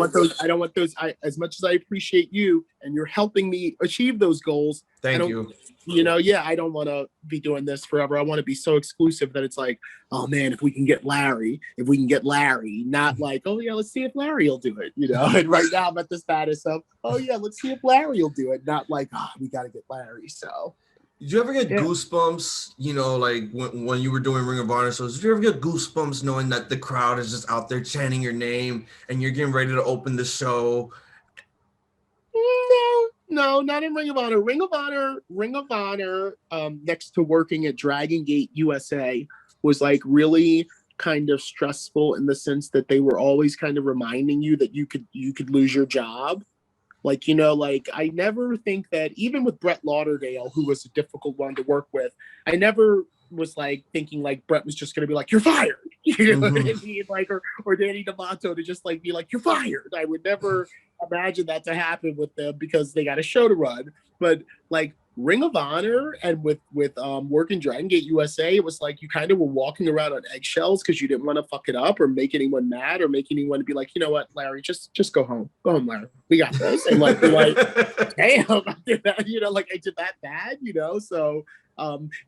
don't want those. As much as I appreciate you and you're helping me achieve those goals. Thank you. I don't want to be doing this forever. I want to be so exclusive that it's like, oh man, if we can get Larry, not like, oh yeah, let's see if Larry will do it, And right now I'm at the status of, oh yeah, let's see if Larry will do it, not like, we got to get Larry. So. Did you ever get goosebumps, like when you were doing Ring of Honor shows? Did you ever get goosebumps knowing that the crowd is just out there chanting your name and you're getting ready to open the show? No, not in Ring of Honor. Ring of Honor, next to working at Dragon Gate USA, was like really kind of stressful in the sense that they were always kind of reminding you that you could lose your job. Like, like I never think that, even with Brett Lauderdale, who was a difficult one to work with, I never was like thinking like Brett was just going to be like, you're fired, what I mean? Like, or Danny D'Amato to just like be like, you're fired. I would never imagine that to happen with them because they got a show to run. But like Ring of Honor and with working Dragon Gate USA, it was like you kind of were walking around on eggshells because you didn't want to fuck it up or make anyone mad or make anyone to be like, you know what, Larry, just go home, Larry, we got this. And like, you're like, damn, I did that, like I did that bad, so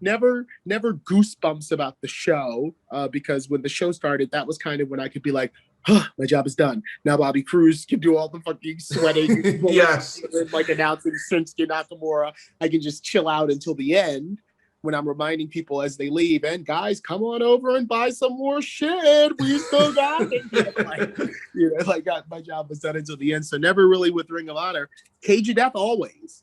never goosebumps about the show because when the show started, that was kind of when I could be like, my job is done. Now Bobby Cruz can do all the fucking sweating. Yes. Like announcing Shinsuke Nakamura. I can just chill out until the end when I'm reminding people as they leave, and guys, come on over and buy some more shit. We still got it. Like my job was done until the end. So never really with Ring of Honor. Cage of Death always.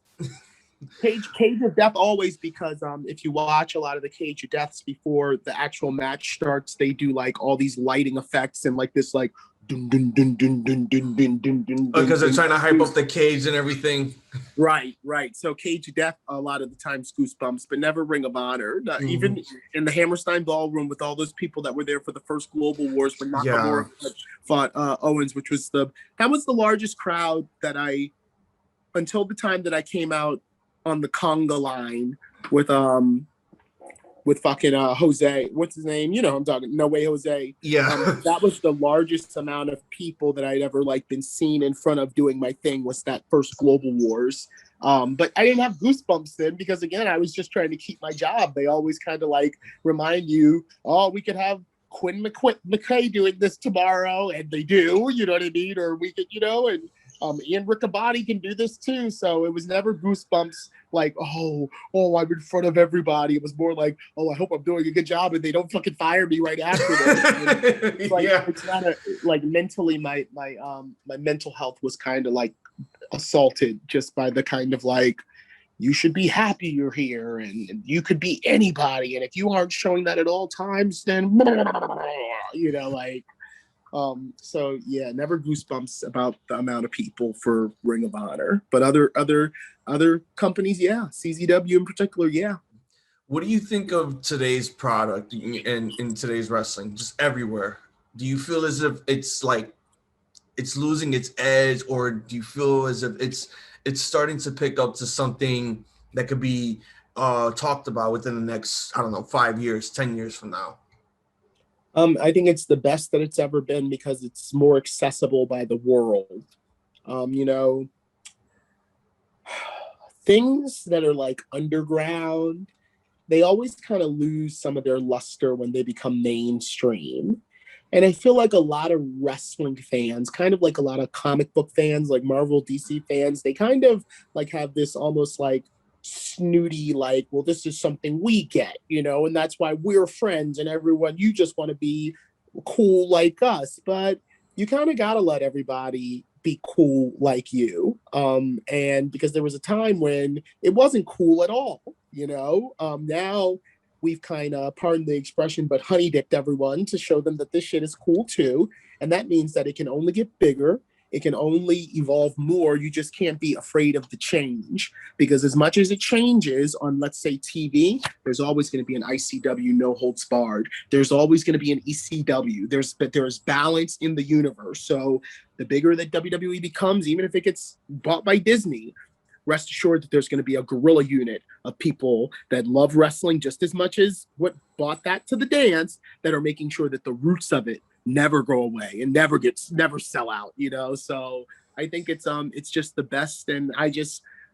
Cage of Death always, because if you watch a lot of the Cage of Deaths before the actual match starts, they do like all these lighting effects and like this like dun dun dun dun dun dun dun dun dun. Because they're trying to hype up the cage and everything. Right. So Cage of Death a lot of the times goosebumps, but never Ring of Honor. Even in the Hammerstein Ballroom with all those people that were there for the first Global Wars when Nakamura fought Owens, which was the largest crowd that until the time that I came out on the conga line with with fucking Jose. What's his name? You know, I'm talking. No Way Jose. Yeah. That was the largest amount of people that I'd ever like been seen in front of doing my thing. Was that first Global Wars? But I didn't have goosebumps then because again, I was just trying to keep my job. They always kind of like remind you, oh, we could have Quinn McKay doing this tomorrow, and they do. You know what I mean? Or we could, you know, and Ian Riccaboni can do this too. So it was never goosebumps like, oh, I'm in front of everybody. It was more like, oh, I hope I'm doing a good job and they don't fucking fire me right after this. It's like, Yeah. it's not like mentally, my mental health was kind of like assaulted just by the kind of like, you should be happy you're here and you could be anybody. And if you aren't showing that at all times, then, you know, like, so yeah, never goosebumps about the amount of people for Ring of Honor, but other companies, yeah, CZW in particular, yeah. What do you think of today's product and in today's wrestling, just everywhere? Do you feel as if it's like it's losing its edge, or do you feel as if it's starting to pick up to something that could be talked about within the next, I don't know, 5 years, 10 years from now? I think it's the best that it's ever been because it's more accessible by the world. You know, things that are like underground, they always kind of lose some of their luster when they become mainstream. And I feel like a lot of wrestling fans, kind of like a lot of comic book fans, like Marvel, DC fans, they kind of like have this almost like snooty, like, well, this is something we get, you know, and that's why we're friends and everyone, you just want to be cool like us. But you kind of got to let everybody be cool like you. And because there was a time when it wasn't cool at all, you know, now we've kind of, pardon the expression, but honey dipped everyone to show them that this shit is cool too. And that means that it can only get bigger. It can only evolve more. You just can't be afraid of the change because as much as it changes on, let's say, TV, there's always going to be an ICW no holds barred. There's always going to be an ECW. There's balance in the universe. So the bigger that WWE becomes, even if it gets bought by Disney, rest assured that there's going to be a guerrilla unit of people that love wrestling just as much as what brought that to the dance, that are making sure that the roots of it never go away and never sell out, you know? So I think it's just the best. And I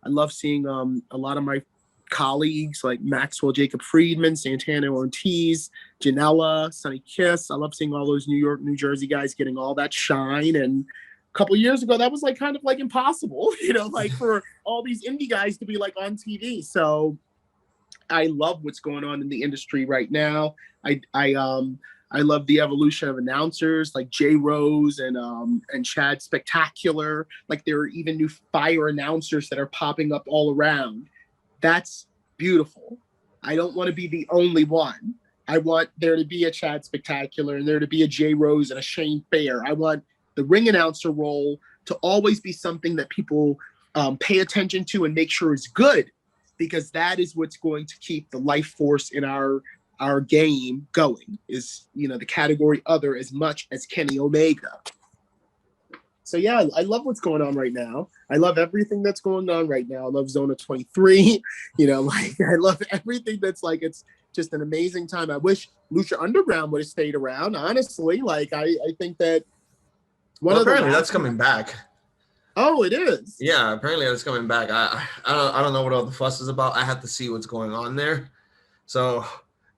love seeing a lot of my colleagues like Maxwell Jacob Friedman, Santana Ortiz, Janela, Sonny Kiss. I love seeing all those New York, New Jersey guys getting all that shine. And a couple of years ago, that was like kind of like impossible, you know, like for all these indie guys to be like on TV. So I love what's going on in the industry right now. I love the evolution of announcers like Jay Rose and Chad Spectacular. Like there are even new fire announcers that are popping up all around. That's beautiful. I don't want to be the only one. I want there to be a Chad Spectacular and there to be a Jay Rose and a Shane Fair. I want the ring announcer role to always be something that people pay attention to and make sure is good, because that is what's going to keep the life force in our game going, is, you know, the category other as much as Kenny Omega. So yeah, I love what's going on right now. I love everything that's going on right now. I love Zona 23, you know, like I love everything that's like, it's just an amazing time. I wish Lucha Underground would have stayed around, honestly. Like I think that apparently that's coming back. Oh, it is. Yeah, apparently that's coming back. I don't know what all the fuss is about. I have to see what's going on there. So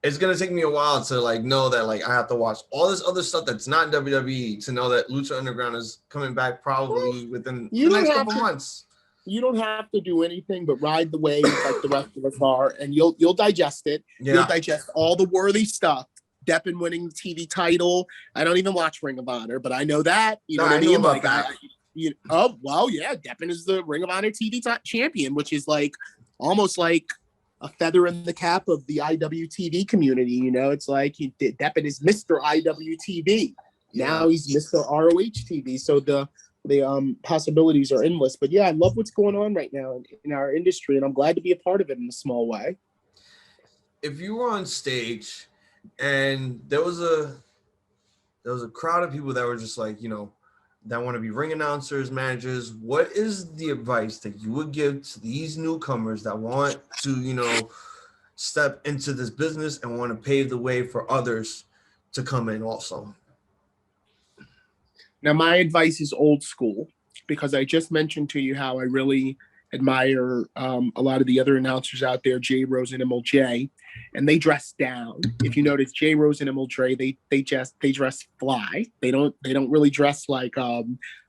it's gonna take me a while to like know that like I have to watch all this other stuff that's not WWE to know that Lucha Underground is coming back probably within the next couple months. You don't have to do anything but ride the wave like the rest of us are, and you'll digest it. Yeah. You'll digest all the worthy stuff. Deppen winning the TV title. I don't even watch Ring of Honor, but I know that. You know what I mean? Like oh well, yeah. Deppen is the Ring of Honor TV champion, which is like almost like a feather in the cap of the IWTV community. You know, it's like Deppen is Mr. IWTV. Now he's Mr. ROH TV. So the possibilities are endless. But yeah, I love what's going on right now in our industry, and I'm glad to be a part of it in a small way. If you were on stage and there was a crowd of people that were just like, you know, that want to be ring announcers, managers, what is the advice that you would give to these newcomers that want to, you know, step into this business and want to pave the way for others to come in also? Now, my advice is old school, because I just mentioned to you how I really admire a lot of the other announcers out there, J Rose and MLJ, and they dress down. If you notice, J Rose and MLJ, they dress fly. They don't really dress like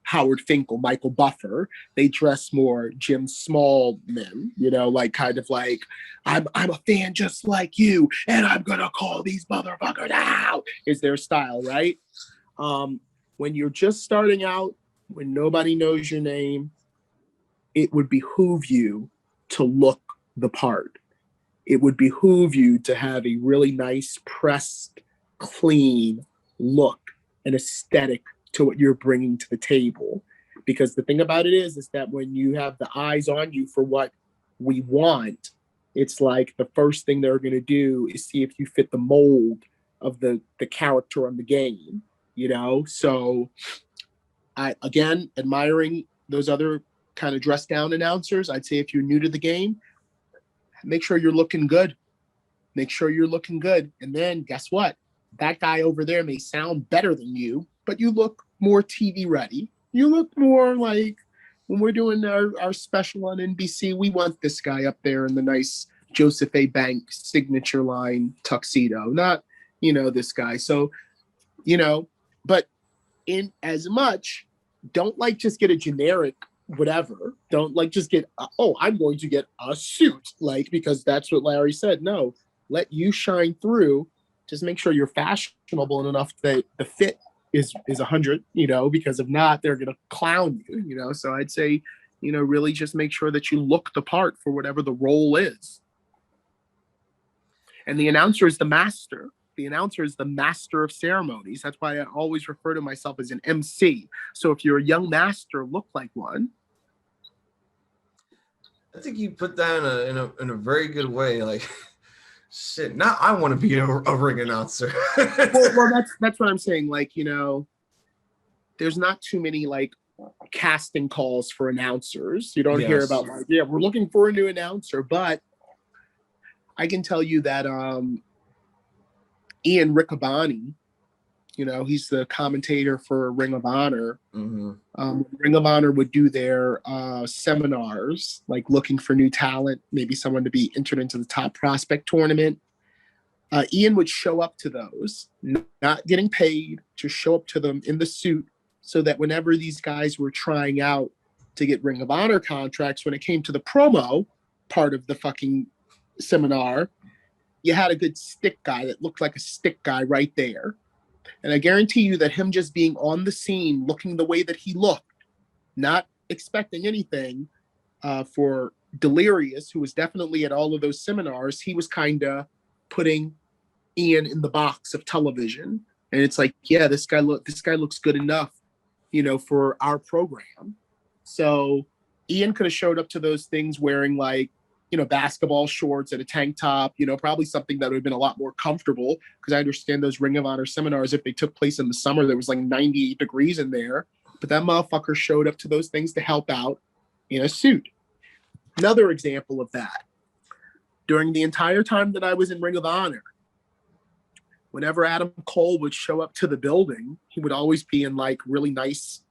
Howard Finkel, Michael Buffer. They dress more Jim Smallman, you know, like kind of like I'm a fan just like you, and I'm gonna call these motherfuckers out. Is their style, right? When you're just starting out, when nobody knows your name, it would behoove you to look the part. It would behoove you to have a really nice, pressed, clean look and aesthetic to what you're bringing to the table. Because the thing about it is that when you have the eyes on you for what we want, it's like the first thing they're going to do is see if you fit the mold of the character on the game. You know, so I, again, admiring those other kind of dress down announcers, I'd say if you're new to the game, make sure you're looking good. Make sure you're looking good. And then guess what? That guy over there may sound better than you, but you look more TV ready. You look more like when we're doing our special on NBC, we want this guy up there in the nice Joseph A. Banks signature line tuxedo, not, you know, this guy. So, you know, but in as much, don't like just get a generic whatever. Don't like just get, I'm going to get a suit, like, because that's what Larry said. No, let you shine through. Just make sure you're fashionable enough that the fit is 100, you know, because if not, they're going to clown you, you know. So I'd say, you know, really just make sure that you look the part for whatever the role is. And the announcer is the master. The announcer is the master of ceremonies. That's why I always refer to myself as an MC. So if you're a young master, look like one. I think you put that in a very good way. Like, shit, now I want to be a ring announcer. well, that's what I'm saying. Like, you know, there's not too many like casting calls for announcers. You don't hear about like, yeah, we're looking for a new announcer, but I can tell you that Ian Riccaboni, you know, he's the commentator for Ring of Honor. Mm-hmm. Ring of Honor would do their seminars, like looking for new talent, maybe someone to be entered into the top prospect tournament. Ian would show up to those, not getting paid, just show up to them in the suit, so that whenever these guys were trying out to get Ring of Honor contracts, when it came to the promo part of the fucking seminar, you had a good stick guy that looked like a stick guy right there. And I guarantee you that him just being on the scene, looking the way that he looked, not expecting anything for Delirious, who was definitely at all of those seminars, he was kind of putting Ian in the box of television. And it's like, yeah, this guy looks good enough, you know, for our program. So Ian could have showed up to those things wearing like, you know, basketball shorts and a tank top, you know, probably something that would have been a lot more comfortable, because I understand those Ring of Honor seminars, if they took place in the summer, there was like 98 degrees in there. But that motherfucker showed up to those things to help out in a suit. Another example of that, during the entire time that I was in Ring of Honor, whenever Adam Cole would show up to the building, he would always be in like really nice,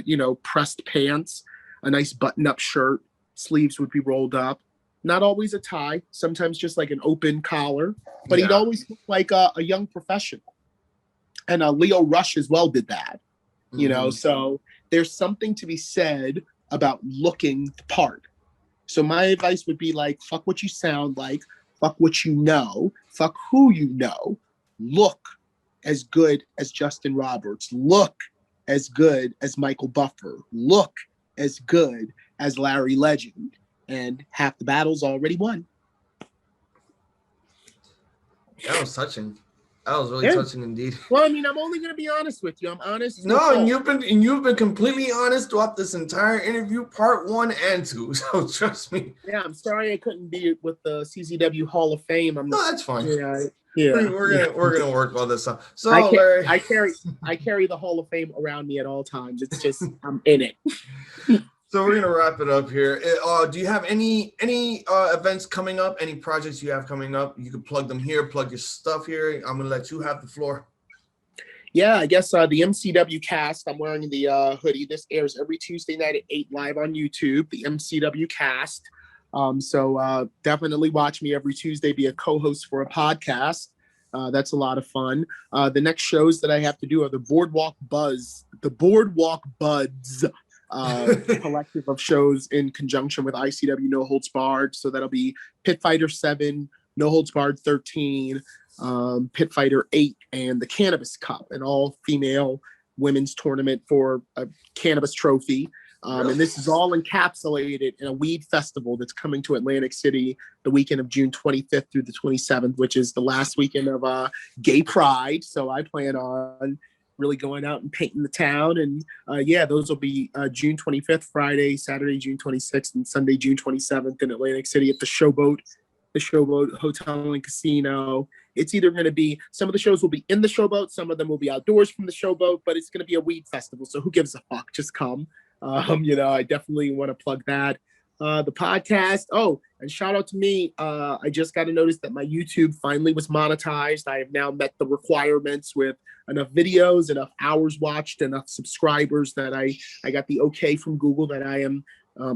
you know, pressed pants, a nice button-up shirt, sleeves would be rolled up. Not always a tie, sometimes just like an open collar, but he'd always look like a young professional. And Leo Rush as well did that, you know, so there's something to be said about looking the part. So my advice would be like, fuck what you sound like, fuck what you know, fuck who you know, look as good as Justin Roberts, look as good as Michael Buffer, look as good as Larry Legend. And half the battle's already won. That was touching. That was really touching indeed. Well, I mean, I'm only gonna be honest with you. I'm honest. No, and you've been completely honest throughout this entire interview, part 1 and 2. So trust me. Yeah, I'm sorry I couldn't be with the CZW Hall of Fame. No, that's fine. Yeah. We're gonna work all this out. So Larry, I carry the Hall of Fame around me at all times. It's just I'm in it. So we're gonna wrap it up here. Do you have any events coming up? Any projects you have coming up? You can plug them here. Plug your stuff here. I'm gonna let you have the floor. Yeah, I guess the MCW cast. I'm wearing the hoodie. This airs every Tuesday night at 8 live on YouTube. The MCW cast. So definitely watch me every Tuesday. Be a co-host for a podcast. That's a lot of fun. The next shows that I have to do are the Boardwalk Buds collective of shows in conjunction with ICW No Holds Barred. So that'll be Pit Fighter 7, No Holds Barred 13, Pit Fighter 8, and the Cannabis Cup, an all-female women's tournament for a cannabis trophy. And this is all encapsulated in a weed festival that's coming to Atlantic City the weekend of June 25th through the 27th, which is the last weekend of Gay Pride. So I plan on really going out and painting the town. And those will be June 25th, Friday, Saturday, June 26th, and Sunday, June 27th in Atlantic City at the Showboat Hotel and Casino. It's either going to be, some of the shows will be in the Showboat, some of them will be outdoors from the Showboat, but it's going to be a weed festival. So who gives a fuck? Just come. I definitely want to plug that. The podcast. Oh, and shout out to me. I just got a notice that my YouTube finally was monetized. I have now met the requirements with enough videos, enough hours watched, enough subscribers that I got the okay from Google that I am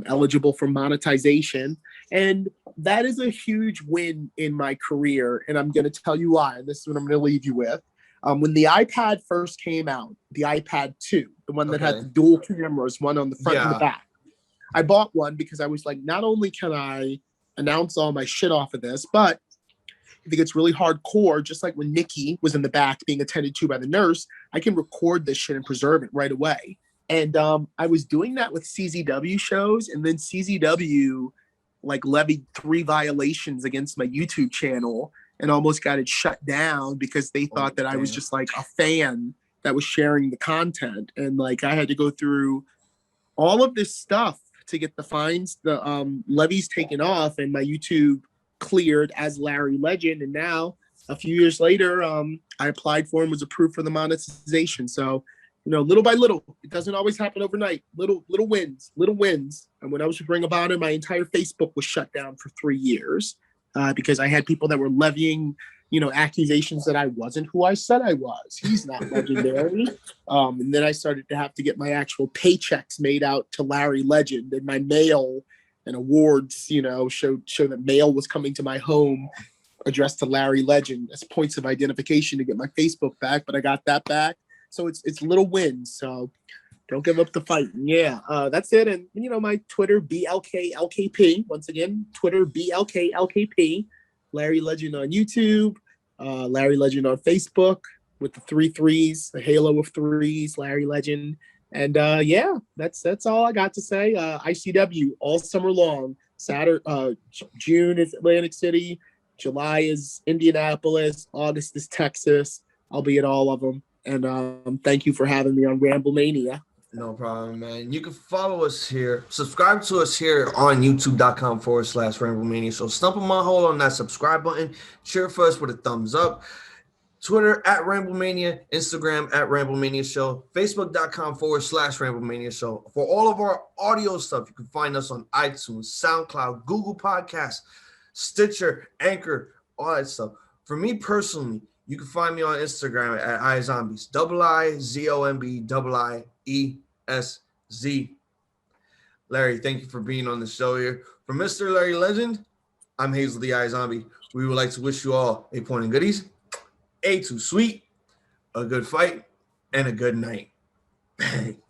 eligible for monetization. And that is a huge win in my career. And I'm going to tell you why. And this is what I'm going to leave you with. When the iPad first came out, the iPad 2, the one that had the dual cameras, one on the front and the back, I bought one because I was like, not only can I announce all my shit off of this, but if it gets really hardcore, just like when Nikki was in the back being attended to by the nurse, I can record this shit and preserve it right away. And I was doing that with CZW shows, and then CZW levied 3 violations against my YouTube channel and almost got it shut down because they thought that I was just like a fan that was sharing the content. And I had to go through all of this stuff to get the fines, the levies taken off, and my YouTube cleared as Larry Legend. And now a few years later, I applied for and was approved for the monetization. So, little by little, it doesn't always happen overnight. Little wins. And when I was with Ring of Honor, my entire Facebook was shut down for 3 years. Because I had people that were levying, accusations that I wasn't who I said I was. He's not legendary. And then I started to have to get my actual paychecks made out to Larry Legend, and my mail and awards, show that mail was coming to my home addressed to Larry Legend as points of identification to get my Facebook back. But I got that back. So it's little wins. So don't give up the fight. Yeah, that's it. And, my Twitter, BLKLKP. Once again, Twitter, BLKLKP. Larry Legend on YouTube. Larry Legend on Facebook with the 3 threes, the halo of 3s, Larry Legend. And, that's all I got to say. ICW all summer long. June is Atlantic City. July is Indianapolis. August is Texas. I'll be at all of them. And thank you for having me on Ramblemania. No problem, man. You can follow us here. Subscribe to us here on youtube.com/Ramblemania. So stump on my hole on that subscribe button. Cheer for us with a thumbs up. Twitter @Ramblemania. Instagram @Ramblemania Show. Facebook.com/Ramblemania Show. For all of our audio stuff, you can find us on iTunes, SoundCloud, Google Podcasts, Stitcher, Anchor, all that stuff. For me personally, you can find me on Instagram at IiZombies. IiZombies. Larry, thank you for being on the show here. For Mr. Larry Legend, I'm Hazel the IiZombie. We would like to wish you all a point and goodies, a too sweet, a good fight, and a good night. Bang.